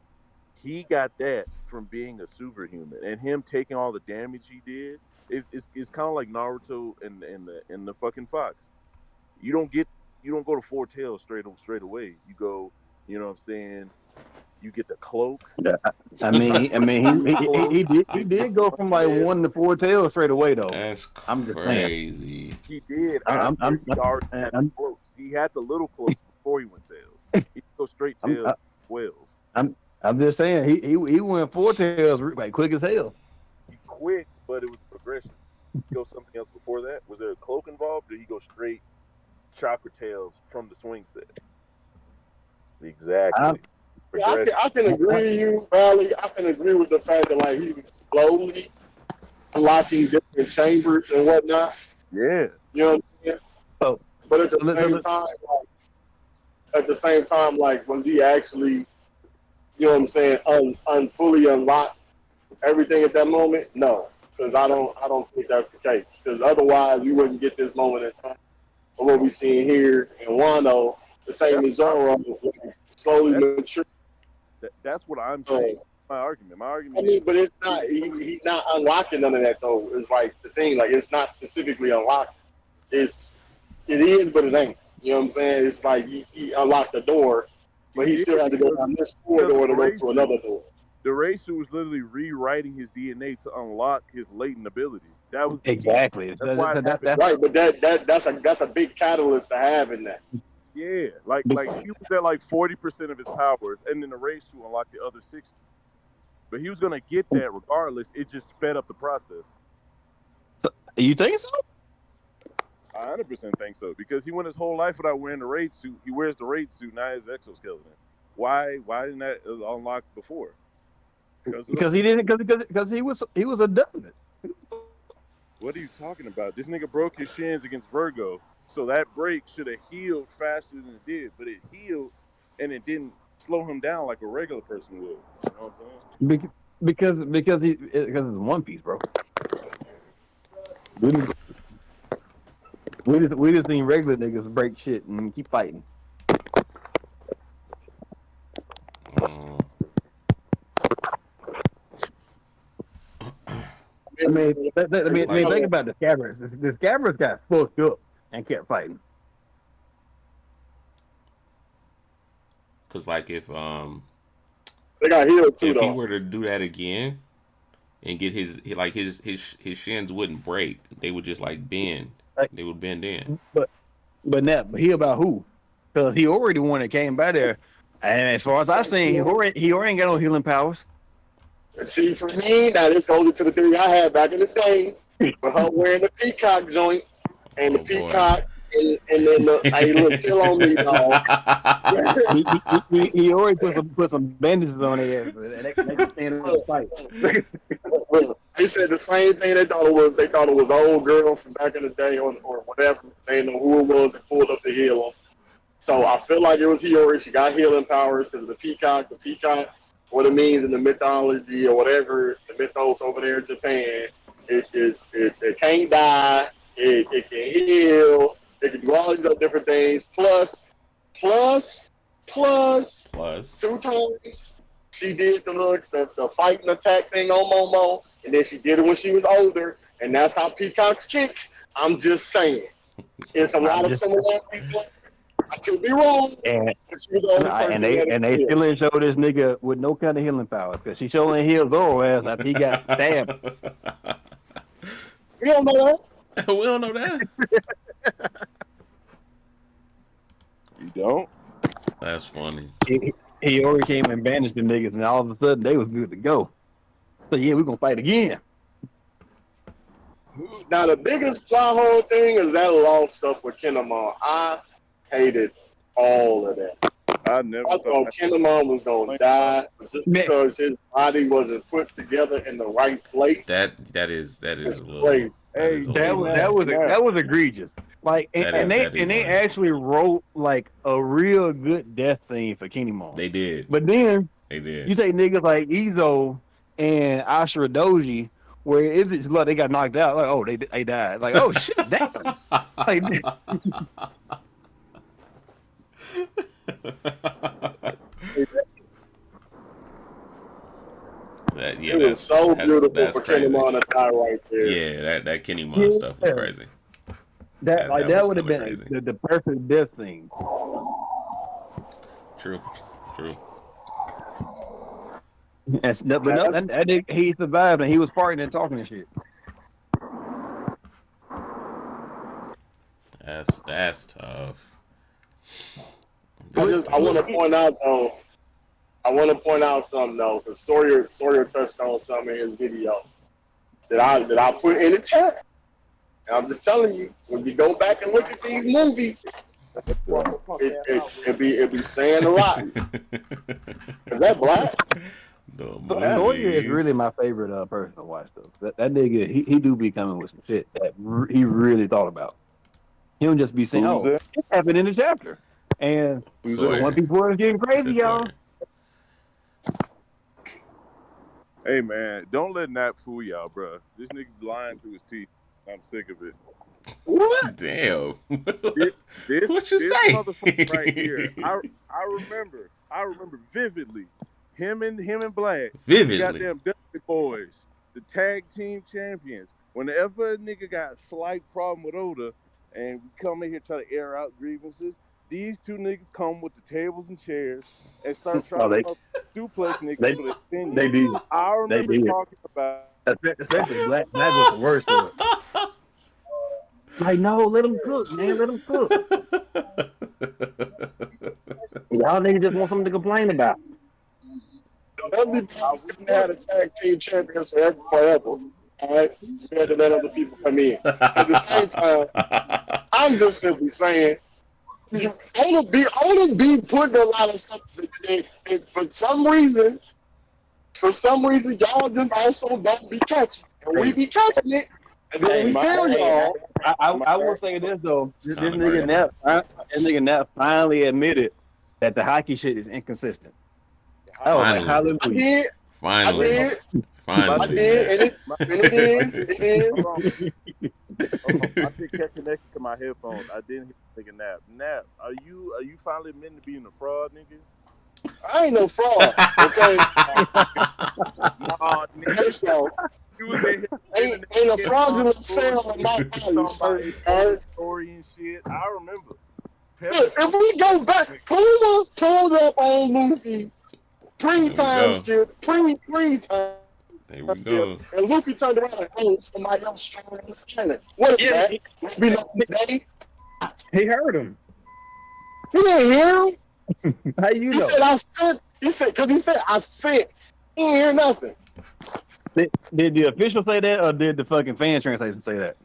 He got that from being a superhuman, and him taking all the damage he did is kind of like Naruto and the fucking fox. You don't go to 4 tails straight away. You go, you know what I'm saying? You get the cloak. Yeah. I mean, he did go from like 1 to 4 tails straight away though. That's I'm just crazy. He did. He had the little cloaks before he went tails. He go straight tails. Whales. I'm just saying he went 4 tails like quick as hell. He quick, but it was progression. He go something else before that. Was there a cloak involved? Or did he go straight chakra tails from the swing set? Exactly. I can agree with you, Valley. I can agree with the fact that like he was slowly unlocking different chambers and whatnot. Yeah. You know what I'm saying? Oh, but at the same time, like was he actually, you know what I'm saying, fully unlocked everything at that moment? No, because I don't think that's the case. Because otherwise, we wouldn't get this moment in time of what we seeing here in Wano, the same as Zoro, slowly mature. That's what I'm saying. My argument. I mean, but it's not. He's not unlocking none of that though. It's like the thing. Like it's not specifically unlocked. It is, but it ain't. You know what I'm saying? It's like he unlocked the door, but he still had to go down this corridor to go to another door. The race suit was literally rewriting his DNA to unlock his latent abilities. That was exactly. That's why it happened. Right, but that's a big catalyst to have in that. Yeah, like he was at like 40% of his powers, and then the race suit unlocked the other 60. But he was gonna get that regardless. It just sped up the process. So, you think so? I 100% think so because he went his whole life without wearing the raid suit. He wears the raid suit now. His exoskeleton. Why didn't that unlock before? Because he didn't. Because he was a dummy. What are you talking about? This nigga broke his shins against Virgo, so that break should have healed faster than it did. But it healed, and it didn't slow him down like a regular person would. You know what I'm saying? Because it's One Piece, bro. We just seen regular niggas break shit and keep fighting. I mean, think about the Scabbards. The Scabbards got fucked up and kept fighting. Cause like if they got healed too, if he were to do that again and get his shins wouldn't break, they would just like bend. They would bend in. But he about who? Because he already one that came by there, and as far as I seen, he already ain't got no healing powers. See, for me, now this goes into the theory I had back in the day with her wearing the peacock joint and the peacock, and then hey, look, chill on me, dog. he already put some bandages on their ass, and they can stand in the fight. They said the same thing. They thought it was an old girl from back in the day or whatever. They didn't know who it was that pulled up to heal them. So I feel like it was Hiyori. She got healing powers because of the peacock. The peacock, what it means in the mythology or whatever, the mythos over there in Japan, it can't die. It can heal. It can do all these other different things. Plus 2 times she did the fight and attack thing on Momo, and then she did it when she was older, and that's how peacocks kick. I'm just saying, it's a lot of similarities. I could be wrong. And they still didn't show this nigga with no kind of healing power because she showed healed Zoro ass after he got stabbed. We don't know that. We don't know that. You don't? That's funny. He already came and banished the niggas, and all of a sudden they was good to go. So yeah, we're gonna fight again. Now the biggest plot hole thing is that lost stuff with Kinemon. I hated all of that. I thought Kinemon was gonna die just because his body wasn't put together in the right place. That is a little. Crazy. Hey, that was egregious. Like, and they actually wrote like a real good death scene for Kinemon. They did. But then they did. You say niggas like Izo and Ashura Doji, where it's like they got knocked out. Like, oh, they died. Like, oh shit, damn. Like, it was so beautiful for Kinemon to die right there. Yeah, that Kinemon stuff was crazy. That would have been the perfect death scene. True. But he survived and he was farting and talking and shit. That's tough. I want to point out something though, because Sawyer touched on something in his video that I put in the chat. And I'm just telling you, when you go back and look at these movies, it be saying a lot. Is that black? Sawyer is really my favorite person to watch though. That nigga, he do be coming with some shit that he really thought about. He don't just be saying, "Oh, it happened in the chapter," and One Piece World is getting crazy, y'all. Hey man, don't let Nap fool y'all, bro. This nigga lying through his teeth. I'm sick of it. What? Damn. What you say? Motherfucker right here. I remember vividly. Him and Black. Vividly. Goddamn Dusty Boys. The tag team champions. Whenever a nigga got a slight problem with Oda, and we come in here trying to air out grievances. These two niggas come with the tables and chairs and start Oh, trying to duplex niggas they for their they opinion. did. I They remember did. talking about Especially Black was the worst for it. Like, no, let them cook, man. Let them cook. Y'all niggas just want something to complain about. WWE's couldn't have had a tag team champions forever. All right, you had to let other people come in. At the same time, I'm just simply saying, I want to be putting a lot of stuff. And for some reason, y'all just also don't be catching, and we be catching it, and then we tell y'all. I will say this though. This kinda nigga Nap finally admitted that the hockey shit is inconsistent. I was like, Finally. I hallelujah. did, Finally. I did, and it is. Hold on. I did catch connected to my headphones. I didn't hear take a nap. Nap, are you finally admitting to being a fraud, nigga? I ain't no fraud, okay? Nah, nigga. First off, You was in here ain't a fraudulent sale on my value, sir. All right? story and shit. I remember. Look, if we go back, Puma pulled up on Luffy three There we times, go. still, three times. There we go. And Luffy turned around and told somebody else stronger on the planet. What is Yeah, that? We know today. He heard him. He didn't hear him. How you He know? said, I sent. Because he said, I sent. He didn't hear nothing. Did the official say that, or did the fucking fan translation say that?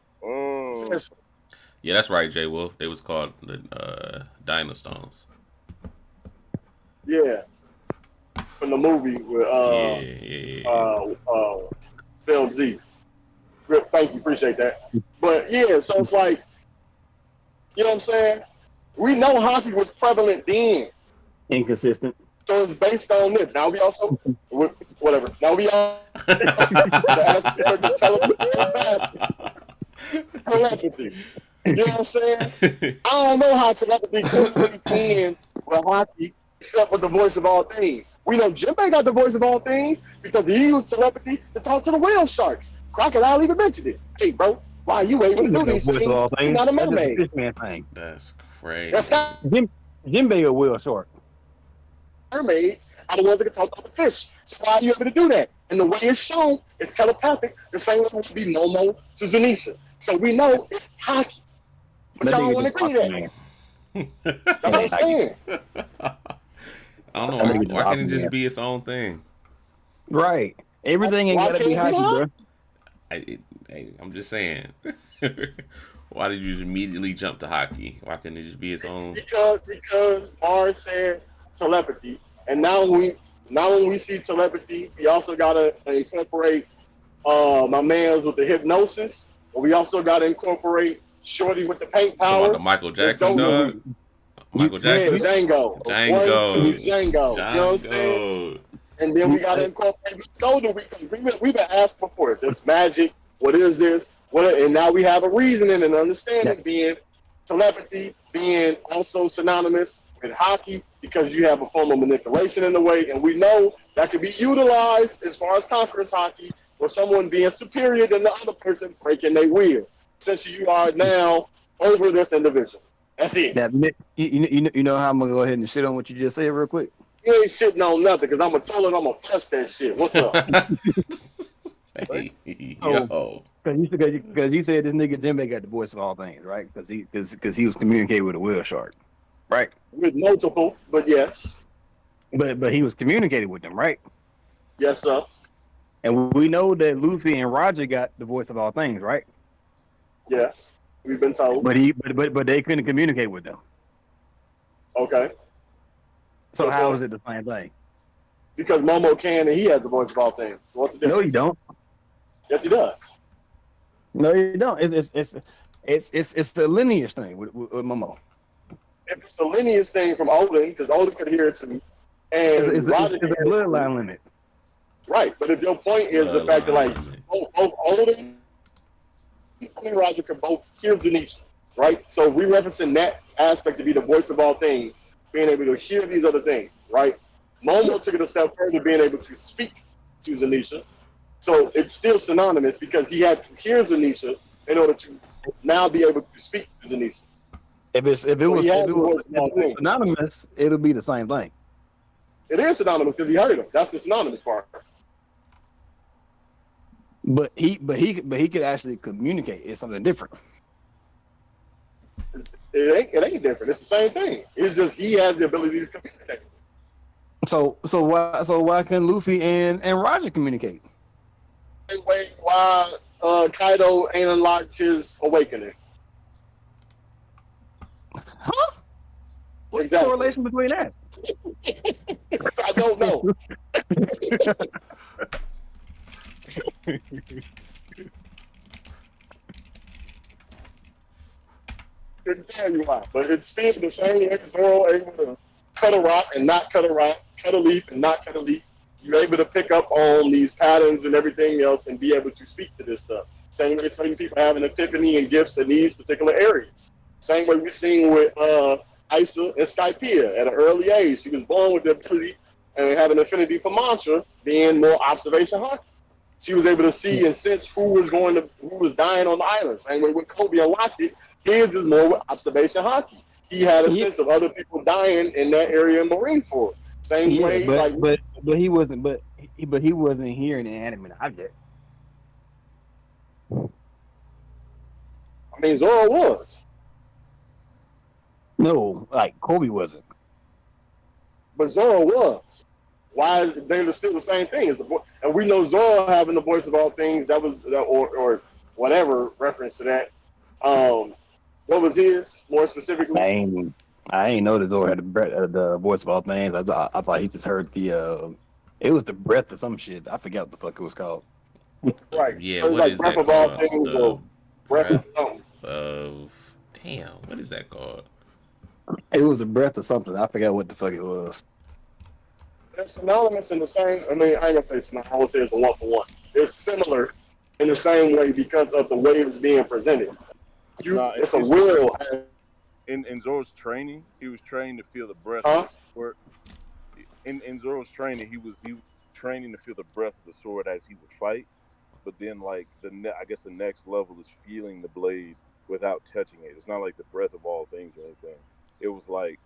Yeah, that's right, Jay Wolf. They was called the Dinostones. Yeah. From the movie with Film Z. Thank you, appreciate that. But yeah, so it's like, you know what I'm saying? We know hockey was prevalent then. Inconsistent. So it's based on this. Now we also, whatever. Now we all telepathy. You know what I'm saying? I don't know how telepathy correlates in with hockey, except with the voice of all things. We know Jinbei got the voice of all things because he used telepathy to talk to the whale sharks. Crocodile even mentioned it. Hey, bro, why are you able to do these things? You're not a mermaid. This man thing. That's crazy. That's not Jinbei or Will Short. mermaids are the ones that can talk to the fish. So why are you able to do that? And the way it's shown is telepathic, the same way it would be Momo to Zanisha. So we know it's hockey. But y'all want to agree that. That's what I'm saying. I don't know. Why can't it just be its own thing? Right. Everything ain't Why gotta be can't hockey, it bro. I'm just saying. Why did you immediately jump to hockey? Why couldn't it just be its own? Because Mars said telepathy, and now when we see telepathy, we also gotta incorporate my man's with the hypnosis. But we also gotta incorporate Shorty with the paint Talking powers. about the Michael Jackson dog? Michael Yeah, Jackson? Django. Django. 1, 2, Django. You know what I'm saying? And then we got to incorporate Miss Golden because we've been asking before. Is this magic? What is this? And now we have a reasoning and understanding being telepathy, being also synonymous with hockey because you have a form of manipulation in the way. And we know that can be utilized as far as conquerors hockey for someone being superior than the other person breaking their will. Since you are now over this individual. That's it. That you know how I'm gonna go ahead and shit on what you just said real quick. You ain't shitting on nothing because I'm gonna tell it I'm gonna press that shit. What's up? Hey, yo. Because you said this nigga Jinbei got the voice of all things, right? Because he was communicating with a whale shark, right? With multiple, but yes. But he was communicating with them, right? Yes, sir. And we know that Luffy and Roger got the voice of all things, right? Yes. We've been told. But they couldn't communicate with them. Okay. So how is it the same thing? Because Momo can and he has the voice of all things. So what's the difference? No, you don't. Yes, he does. No, you don't. It's a lineage thing with Momo. If it's a lineage thing from Odin, because Odin could hear it too, and It's Roger a bloodline limit. right. But if your point is the fact that like both Odin and Roger can both hear Zanisha, right? So we referencing that aspect to be the voice of all things, being able to hear these other things, right? Momo took it a step further, being able to speak to Zanisha. So it's still synonymous because he had to hear Zanisha in order to now be able to speak to Zanisha. If it was It anonymous, it'll be the same thing. is synonymous because he heard him. That's the synonymous part. But he could actually communicate. It's something different. It ain't different. It's the same thing. It's just he has the ability to communicate. So why can Luffy and Roger communicate? Wait, why Kaido ain't unlocked his awakening? Huh? What's Exactly. the correlation between that? I don't know. Couldn't tell you why, but it's still the same as Zoro able to cut a rock and not cut a rock, cut a leaf and not cut a leaf. You're able to pick up on these patterns and everything else and be able to speak to this stuff. Same way certain people have an epiphany and gifts in these particular areas. Same way we've seen with Isa and Skypea at an early age. She was born with the ability and had an affinity for mantra, being more observation hockey. She was able to see and sense who was dying on the island. Same way when Kobe unlocked it, his is more with observation hockey. He had a sense of other people dying in that area in Marineford. Same way, but he wasn't hearing an animate object. I mean, Zoro was. No, like Kobe wasn't. But Zoro was. Why is they still the same thing as the voice? And we know Zoro having the voice of all things. That was or whatever reference to that. What was his more specifically? I ain't know that Zoro had the voice of all things. I thought he just heard the it was the breath of some shit. I forgot what the fuck it was called. Right. Yeah, so what like is breath that of all called? things The or breath of something. Damn, what is that called? It was a breath of something. I forgot what the fuck it was. It's synonymous in the same. I mean, I ain't gonna say synonymous. I would say it's a 1-for-1. It's similar in the same way because of the way it's being presented. It's a will. In Zoro's training, he was trained to feel the breath. Huh? In Zoro's training, he was training to feel the breath of the sword as he would fight. But then, like I guess the next level is feeling the blade without touching it. It's not like the breath of all things or anything. It was like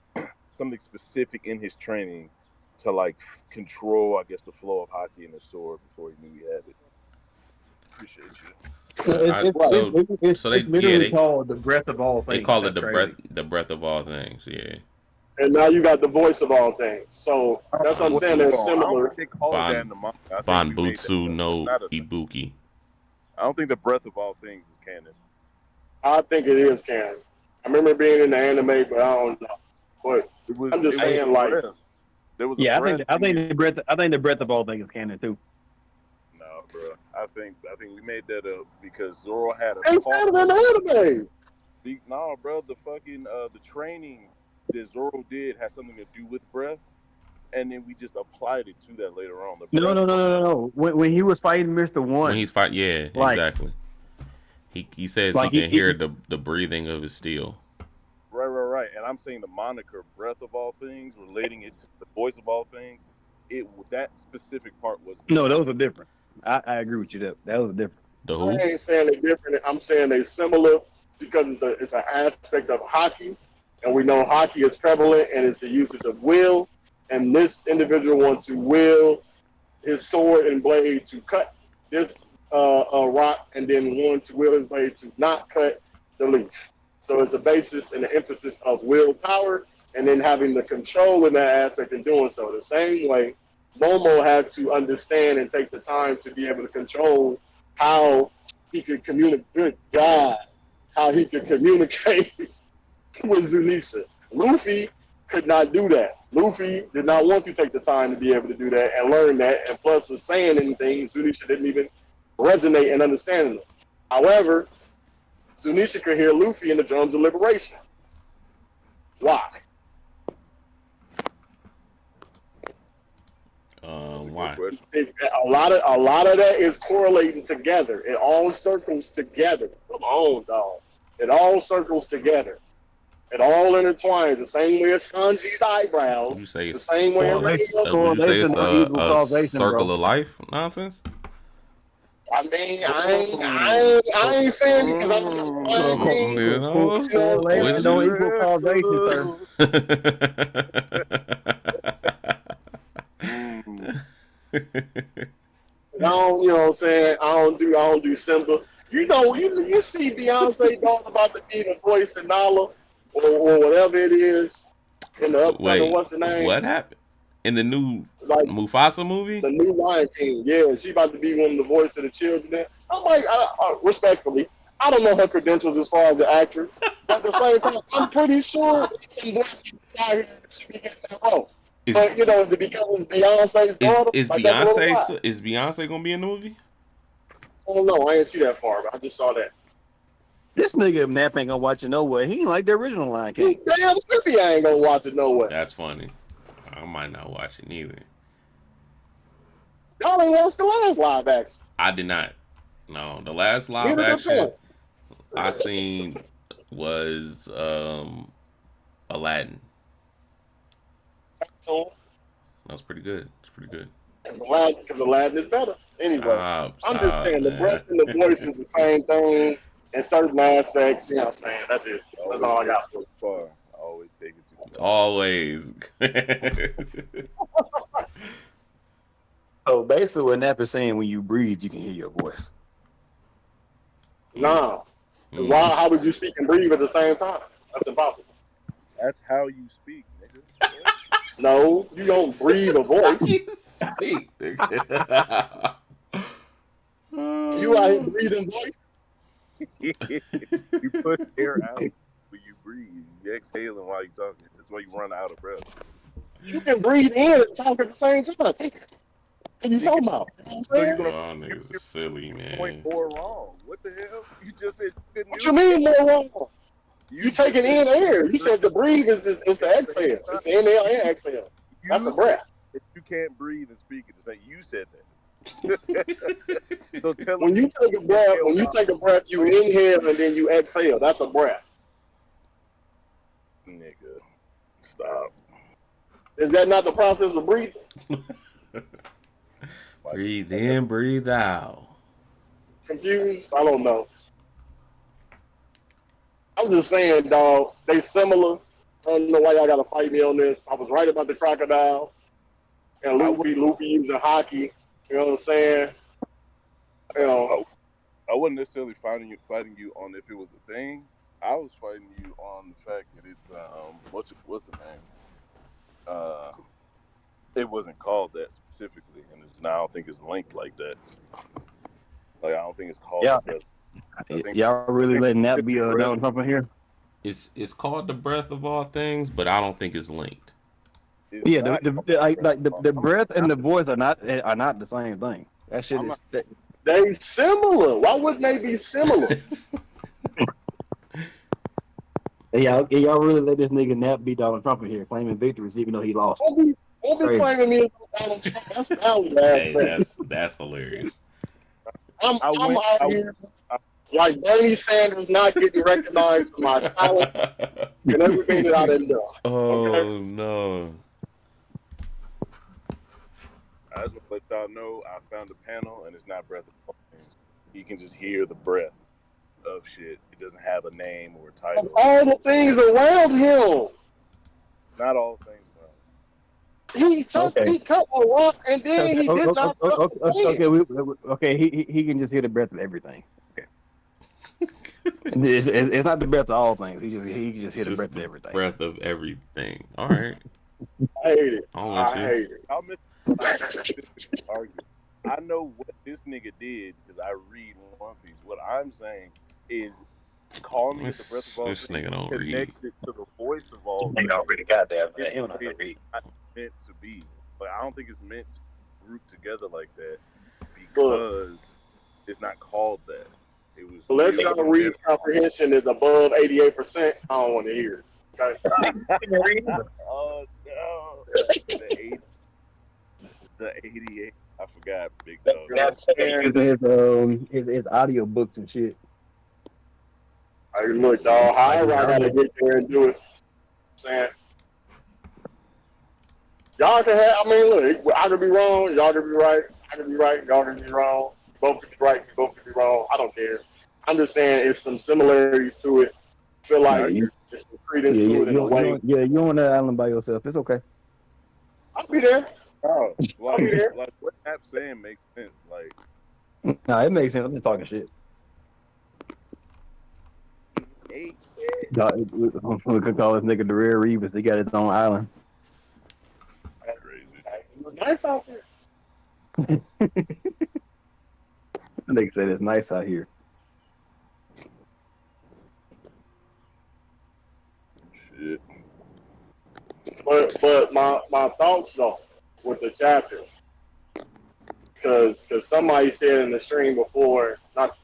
something specific in his training to like control, I guess, the flow of hockey in the sword before he knew he had it. Appreciate you. It's literally called the breath of all things. They call it the breath of all things. Yeah. And now you got the voice of all things. So that's what I'm saying. They're similar. Banbutsu no Ibuki. I don't think the breath of all things is canon. I think it is canon. I remember being in the anime, but I don't know. But I'm just saying, like, there was I think the breath of all things is canon too. No, bro. I think we made that up because Zoro had a. It's canon in the anime. No, bro. The fucking the training that Zoro did has something to do with breath, and then we just applied it to that later on. No. When he was fighting Mr. One. When he's fighting, yeah, exactly. He says like he can hear the breathing of his steel. Right. And I'm saying the moniker "breath of all things," relating it to the voice of all things. That specific part was those are different. I agree with you. That was different. The who? I ain't saying they're different. I'm saying they're similar because it's an aspect of hockey, and we know hockey is prevalent and it's the usage of will. And this individual wants to will his sword and blade to cut this rock, and then want to will his blade to not cut the leaf. So it's a basis and an emphasis of willpower, and then having the control in that aspect and doing so. The same way, Momo had to understand and take the time to be able to control how he could communicate. Good God, how he could communicate with Zunisha. Luffy could not do that. Luffy did not want to take the time to be able to do that and learn that, and plus was saying anything Zunisha didn't even resonate and understand them. However, Zunisha could hear Luffy in the drums of liberation. Why? Why? A lot of that is correlating together. It all circles together. Come on, dog. It all circles together. It all intertwines the same way as Sanji's eyebrows. You say the same way. Would you say it's a circle of life nonsense? I mean, I ain't saying because I'm just lying. You know? Correlation don't equal causation, sir. I don't, you know what I'm saying? I don't do Simba. You know, you see Beyonce talking about to be the voice in Nala or whatever it is in the upcoming, Wait, what's the name? what happened in the new Like Mufasa movie? the new Lion King. Yeah, she about to be one of the voice of the children. I'm like, respectfully, I don't know her credentials as far as the actress, but at the same time, I'm pretty sure some voice out here should be getting that wrong. But you know, is it because it's Beyonce's daughter? Is Like, that's a little Beyonce wild. is Beyonce gonna be in the movie? I don't know. I didn't see that far, but I just saw that. This nigga Nap ain't gonna watch it no way. He ain't like the original Lion You King. damn maybe I ain't gonna watch it no way. That's funny. I might not watch it neither. Y'all ain't watched the last live action. I did not. No, the last live Neither did action I. I seen was Aladdin. So, That was pretty good. It's pretty good. because Aladdin is better. Anyway, I'm just Stop, saying the man. breath and the voice is the same thing in certain aspects. You know what I'm saying? That's it. That's all I got for you. Far. I always take it too far. Always. So basically, what Nap is saying, when you breathe, you can hear your voice. Nah. 'Cause why? How would you speak and breathe at the same time? That's impossible. That's how you speak, nigga. No, you don't breathe a voice. You speak. You out here breathing voice. You put air out when you breathe. You exhaling while you're talking. That's why you run out of breath. You can breathe in and talk at the same time. What are you talking about? You know what I'm So you're saying? gonna Y'all niggas are silly, man. point more wrong. What the hell? You just said you couldn't What use you mean more wrong? You taking in air. You said the breathe is the exhale. It's the inhale and exhale. That's a breath. If you can't breathe and speak at the same, you said that. So tell When them you take a breath, you inhale and then you exhale. That's a breath. nigga, stop. Is that not the process of breathing? Breathe in, breathe out. Confused? I don't know. I'm just saying, dog, they similar. I don't know why y'all gotta fight me on this. I was right about the crocodile and Luffy using hockey. You know what I'm saying? You know, I wasn't necessarily fighting you on if it was a thing. I was fighting you on the fact that it's what's the name? It wasn't called that specifically, and it's now I don't think it's linked like that. Like I don't think it's called. Yeah. That. Y'all really letting that be Donald Trump in here? It's called the breath of all things, but I don't think it's linked. It's Yeah, not- the breath and the voice are not the same thing. That shit is. they similar. Why wouldn't they be similar? Y'all really let this nigga Nap beat Donald Trump in here, claiming victories even though he lost. Don't be Crazy. claiming me as Donald Trump. That's Allie Hey, ass. that's hilarious. I'm out here like Bernie Sanders not getting recognized for my talent and everything that I done done. Oh no. I just want to let y'all know I found a panel and it's not breath of all things. You can just hear the breath of shit. It doesn't have a name or a Of title. all the things around him, Not all things. Well. he cut a rock and then he did not. Okay. He can just hear the breath of everything. Okay. And it's not the breath of all things. He can just hear the breath of everything. Breath of everything. All right. I hate it. I'll I let you. hate it. I'll miss argue. I know what this nigga did because I read One Piece. What I'm saying is calling it the breath of all This things nigga don't read. connects it to the voice of all He things. already got that. It's He don't know how to read. not meant to be. But I don't think it's meant to group together like that because it's not called that. It was. Unless it was y'all read comprehension is above 88%, I don't want to hear it. Okay. Oh no! The 88. I forgot, big dog. His audio books and shit. Hey, look, dog. However, I gotta get there and do it. Saying, y'all can have. I mean, look, I could be wrong. Y'all can be right. I can be right. Y'all can be wrong. Both could be right, both could be wrong. I don't care. I'm just saying it's some similarities to it. I feel Nah, like there's some credence to it in a way. you on that island by yourself. It's okay. I'll be there. Oh, I'll be there. like what Hap saying makes sense. Like, Nah, it makes sense. I'm just talking shit. hey, We could call this nigga the Rare Reeves. He got his own island. crazy. It was nice out there. Nigga said it's nice out here. Shit. But my thoughts though with the chapter, because somebody said in the stream before, not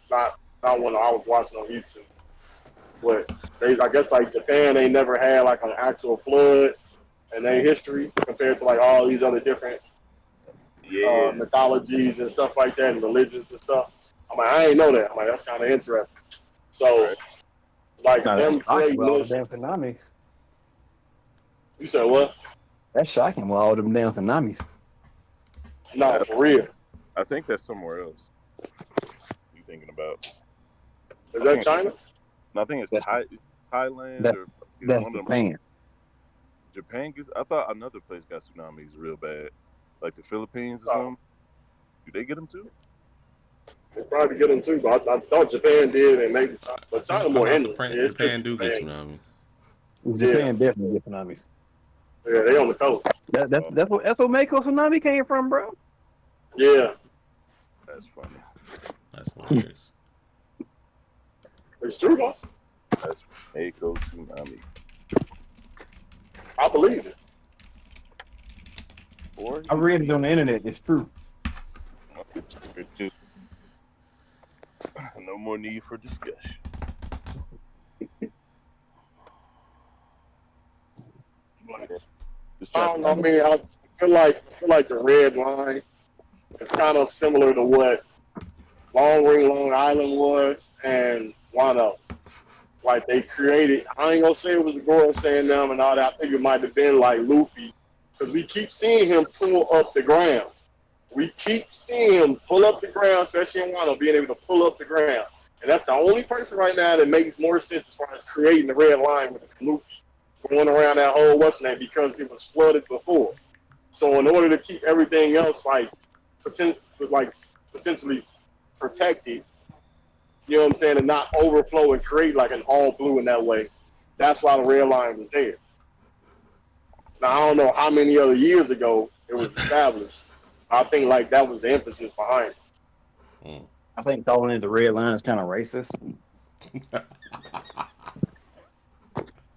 when I was watching on YouTube, but I guess like Japan, they never had like an actual flood in their history compared to like all these other different mythologies and stuff like that and religions and stuff. I'm like, I ain't know that. I'm like, that's kind of interesting. So, like them creating this. Damn tsunamis. You said what? That's shocking with all them damn tsunamis. No, for real. I think that's somewhere else. You thinking about? Is that China? No, I think it's Thailand or That's one of them. Japan. Japan gets. I thought another place got tsunamis real bad, like the Philippines or something. Do they get them too? They probably get them too, but I thought Japan did, and maybe China. But China more inland. Japan do get tsunami. Japan definitely get tsunamis. Yeah, they on the coast. That's what Mako tsunami came from, bro. Yeah, That's funny. That's hilarious. it's true though. That's Mako tsunami. I believe it. Or I read it on the internet. It's true. it's just no more need for discussion. I don't know. I mean, I feel like the red line is kind of similar to what Long Island was and Wano. Like they created. I ain't gonna say it was Goro saying them and all that. I think it might have been like Luffy, because we keep seeing him pull up the ground. We keep seeing him pull up the ground, especially in Wano, being able to pull up the ground. And that's the only person right now that makes more sense as far as creating the red line with Luffy going around that whole what's name, because it was flooded before. So in order to keep everything else like potentially protected, you know what I'm saying, and not overflow and create like an all blue in that way, that's why the red line was there. Now I don't know how many other years ago it was established. I think like that was the emphasis behind it. I think calling it the red line is kind of racist.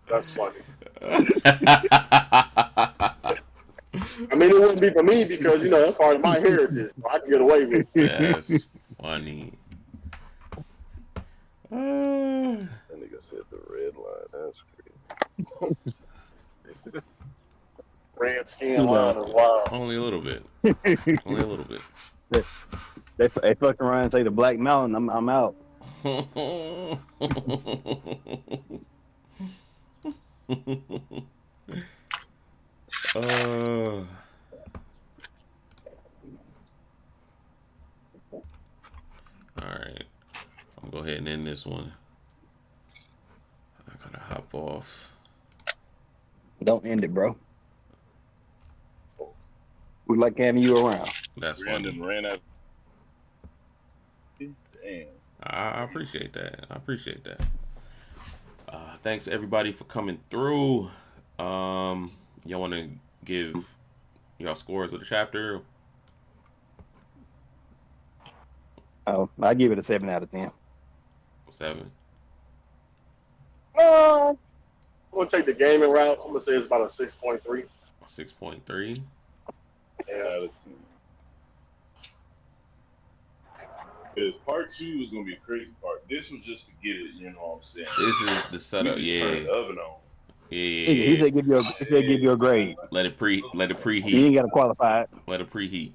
That's funny. I mean, it wouldn't be for me because, you know, that's part of my heritage. So I can get away with it. That's funny. That nigga said the red line. That's crazy. Red skin line is wild. Only a little bit. Only a little bit. They fucking around and say the Black Mountain. I'm out. Alright. I'm gonna go ahead and end this one. I gotta hop off. Don't end it, bro. We like having you around. That's Brandon funny. ran out. Damn. I appreciate that. I appreciate that. Thanks everybody for coming through. Y'all want to give y'all scores of the chapter? Oh, I give it a 7 out of 10. 7. I'm going to take the gaming route. I'm going to say it's about a 6.3. 6.3. Yeah. Because part 2 was gonna be a crazy part. This was just to get it, you know what I'm saying? This is the setup. Turn Yeah. the oven on. He said give you a grade. Let it You preheat. ain't got to qualify it. Let it preheat.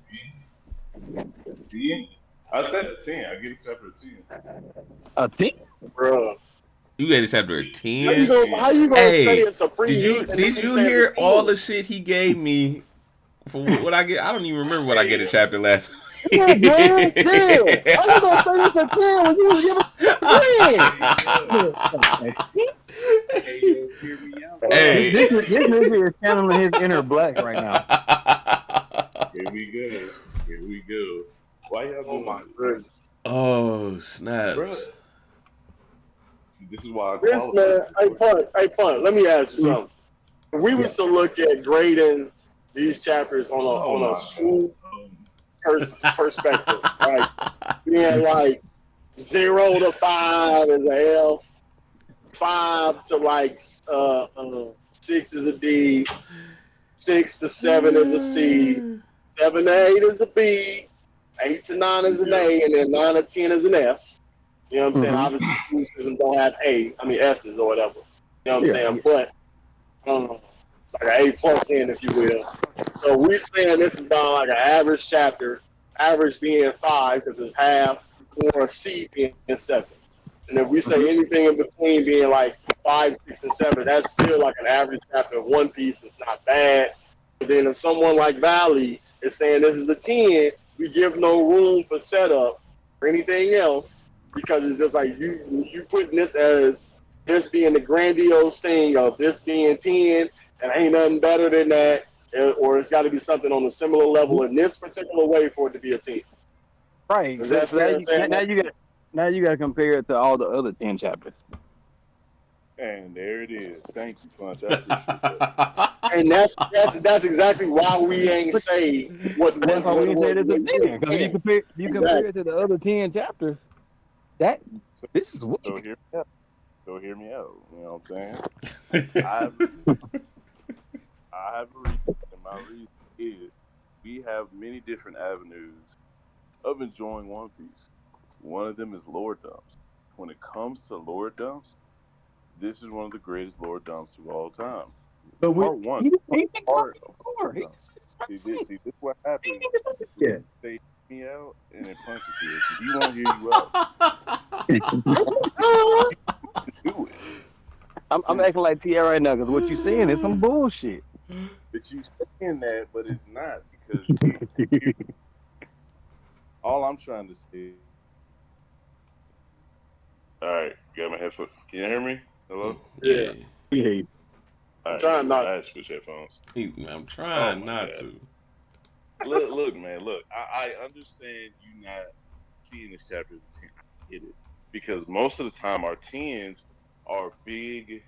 See? I said a 10. I give it chapter a 10. A 10? Bro. You gave the chapter a 10. How you gonna say it's a preheat? Did you hear all the shit he gave me For what I get, I don't even remember what I get a chapter last week. Yeah, man. Yeah. I was gonna say this again when you was giving Hey, yo, hear me out. Hey. This nigga is channeling his inner black right now. Here we go. Here we go. Why y'all Oh doing my this? goodness. Oh snaps! Bruh. This is why I This man, hey Punt, let me ask you something. If we was to look at grading these chapters on a school perspective, right? Being like 0 to 5 is a L, 5 to like 6 is a D, 6 to 7 is a C, 7 to 8 is a B, 8 to 9 is an A, and then 9 to 10 is an S. You know what I'm saying? Obviously, school systems don't have S's or whatever. You know what I'm saying? But like an A plus in, if you will. So we're saying this is about like an average chapter, average being 5 because it's half, or a C being 7. And if we say anything in between being like 5, 6, and 7, that's still like an average chapter of One Piece. It's not bad. But then if someone like Valley is saying this is a 10, we give no room for setup or anything else because it's just like you putting this as this being the grandiose thing of this being 10 and ain't nothing better than that, or it's got to be something on a similar level in this particular way for it to be a 10. Right. Is So that fair to say? now you got to compare it to all the other 10 chapters. And there it is. Thank you, Punch. I appreciate that. And that's exactly why we ain't say what. But that's why we said it's a 10. Because you compare it to the other 10 chapters. This is what. So hear me out. You know what I'm saying? I have a reason, and my reason is we have many different avenues of enjoying One Piece. One of them is lore dumps. When it comes to lore dumps, this is one of the greatest lore dumps of all time. But Part one. Part of See, this is what happens. Yeah. They me out and then punch you. If you won't hear you out. Do it. I'm acting like T.R. right now because what you saying is some bullshit. But you saying that, but it's not because all I'm trying to say. All right, got my headphones. Can you hear me? Hello? Yeah. All right, Trying not I had to switch headphones. I'm trying not to. Look, man, look. I understand you not seeing this chapter as a 10. I get it. Because most of the time our 10s are big.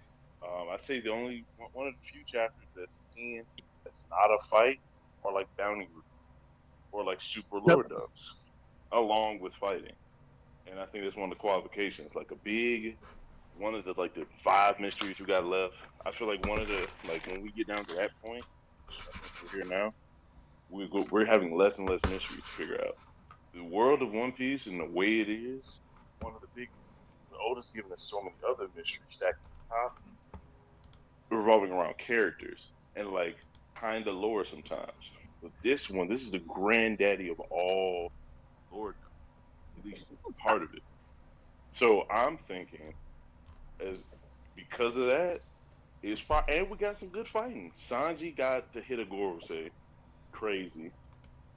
I'd say the only one of the few chapters that's 10 that's not a fight are like Bounty Group or like super lore dumps along with fighting. And I think that's one of the qualifications. Like a big one of the 5 mysteries we got left. I feel like one of the when we get down to that point, I think we're here now. We're having less and less mysteries to figure out. The world of One Piece and the way it is, one of the big. The Oda's giving us so many other mysteries stacked at the top, revolving around characters and kind of lore sometimes. But this one, this is the granddaddy of all lore, at least part of it. So I'm thinking, because of that, it's fine, and we got some good fighting. Sanji got to hit a Gorosei, crazy.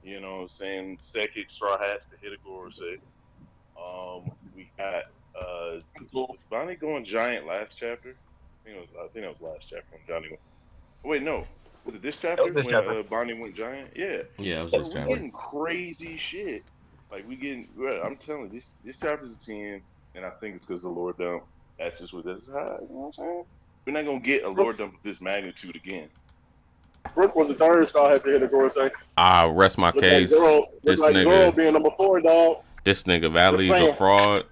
You know what I'm saying? Second Straw Hats to hit a Gorosei. We got was Bonnie going giant last chapter? I think that was last chapter when Johnny went. Oh, wait, no. Was it this chapter when Bonnie went giant? Yeah. Yeah, it was this We're chapter. getting crazy shit. I'm telling you, this chapter's a 10, and I think it's because the lore dump. That's just what that's. You know what I'm saying? We're not gonna get a lore dump of this magnitude again. Brooke was the third star had to hit the Gorosei. I rest my case. This nigga Zoro being number 4, dog. This nigga Valley's a fraud.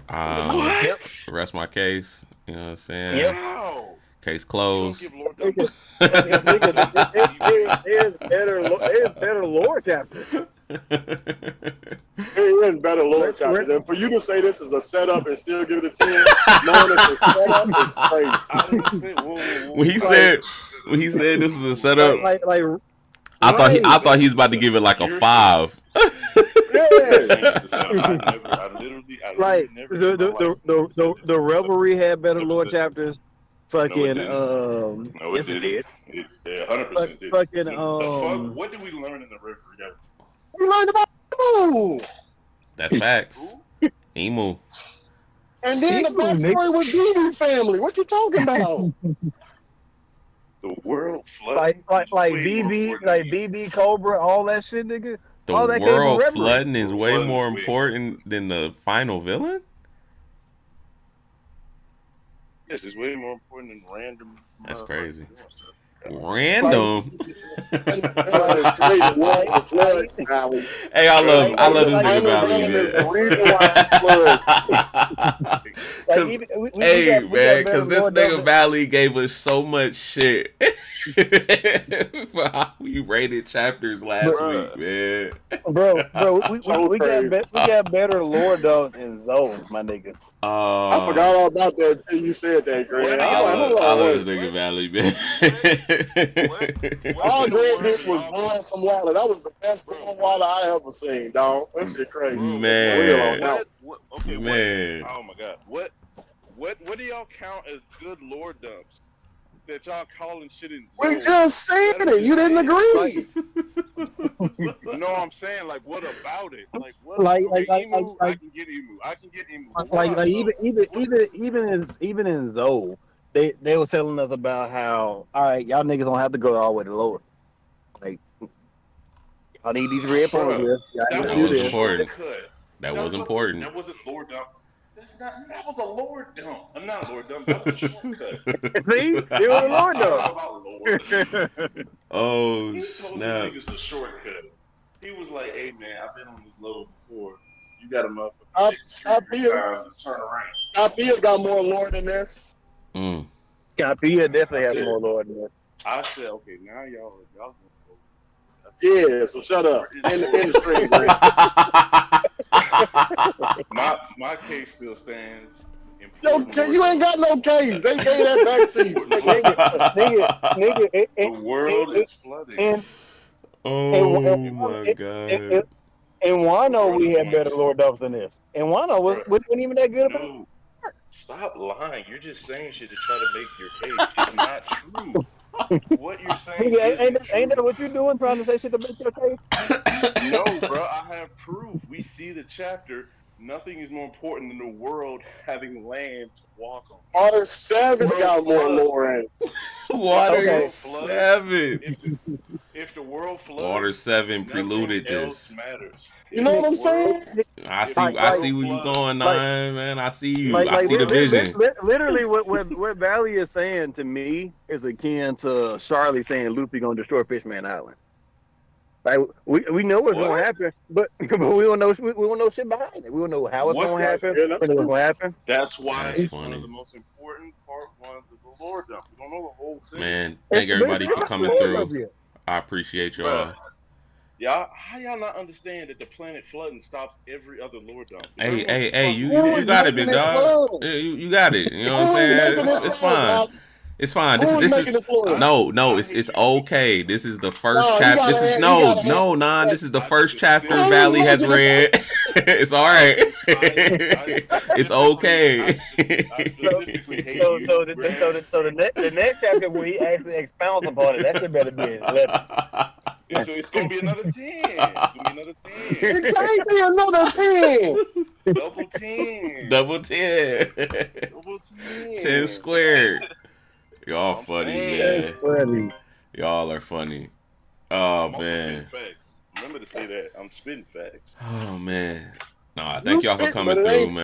What? Rest my case. You know what I'm saying? Yep. Case closed. There's better lore chapters. There is better lore chapters. And for you to say this is a setup and still give it a 10, knowing it's a setup is crazy. When he said this was a setup, like I thought he was about to give it like a 5. Like the Revelry had better lore chapters. Fucking No, it yes it did. didn't. Yeah, 100% did. Fucking The fuck? What did we learn in the river? We learned about Emu. That's facts. Emu. And then the backstory was Beaver family. What you talking about? The world flooding. like is way more BB, important like than BB Cobra, all that shit, nigga. The All that came from world Reverie. flooding is way Flooding more is way important than the final villain? Yes, it's way more important than random. That's crazy. Yeah. Random. Hey, Hey, I love this nigga Valley, man. Hey, man, because this nigga Valley gave us so much shit for how we rated chapters last week, man. Bro, we got better lore dogs in Zoe, my nigga. I forgot all about that until you said that, Greg. I love this nigga Valley, man. All Greg did was boil some water. That was the best boiled water I ever seen, dog. That shit crazy. Man. Okay, Man. oh my god. What do y'all count as good lore dumps? That y'all calling shit in We just said it. You didn't agree. No, I'm saying like what about it? Like what? Like Emu, I can get Emu. I can get Emu. Like even in Zoe, they were telling us about how all right, y'all niggas don't have to go all the way to lower. Like y'all need these red ponies. That was important. That was important. That wasn't lore dump. That was a lore dump. I'm not a lore dump. That was a shortcut. See, it was a lore dump. Oh He told snap! niggas a shortcut. He was like, "Hey man, I've been on this level before. You got a motherfucker I three times to turn around." Scott's got more lore than this. Scott's definitely has more lore than that. I said, "Okay, now y'all gonna go." Yeah, so shut up. In the stream, My case still stands. Yo, you ain't got no case. They gave that back to you. Nigga, The world is flooding. Oh my god! In Wano, we had better lore dumps than this. And Wano wasn't even that good about it. Stop lying. You're just saying shit to try to make your case. It's not true. What you're saying ain't that what you're doing, trying to say shit to make your case? No, bro, I have proof. We see the chapter. Nothing is more important than the world having land to walk on. Water 7 got more lore in it. Water 7. If the world floods, Water 7 preluded else this. matters. You know what I'm saying? I see where you going, man. I see you. I see the vision. Literally, what Valley is saying to me is akin to Charlie saying Luffy gonna destroy Fishman Island. Like we know what's gonna happen, but we don't know shit behind it. We don't know how it's gonna happen. We don't know what's gonna happen. That's why it's funny. one of the most important part ones is the lore dump. We don't know the whole thing. Man, thank everybody for coming through. I appreciate y'all. Y'all, how y'all not understand that the planet flooding stops every other lore dump? Hey, you got it, big dog. You got it. You know what I'm saying? It's fine. It's fine. This is no. It's okay. This is the first chapter. This is This is the first chapter Valley has read. It's all right. It's okay. So the next chapter when he actually expounds upon it, that should better be 11. So it's gonna be another 10. It's gonna be another 10. It can't be another 10. Double 10. Double 10. Double 10. 10 squared. Y'all funny, man. Y'all are funny. Oh, man. Facts. Remember to say that. I'm spitting facts. Oh, man. Nah, thank y'all for coming through, man.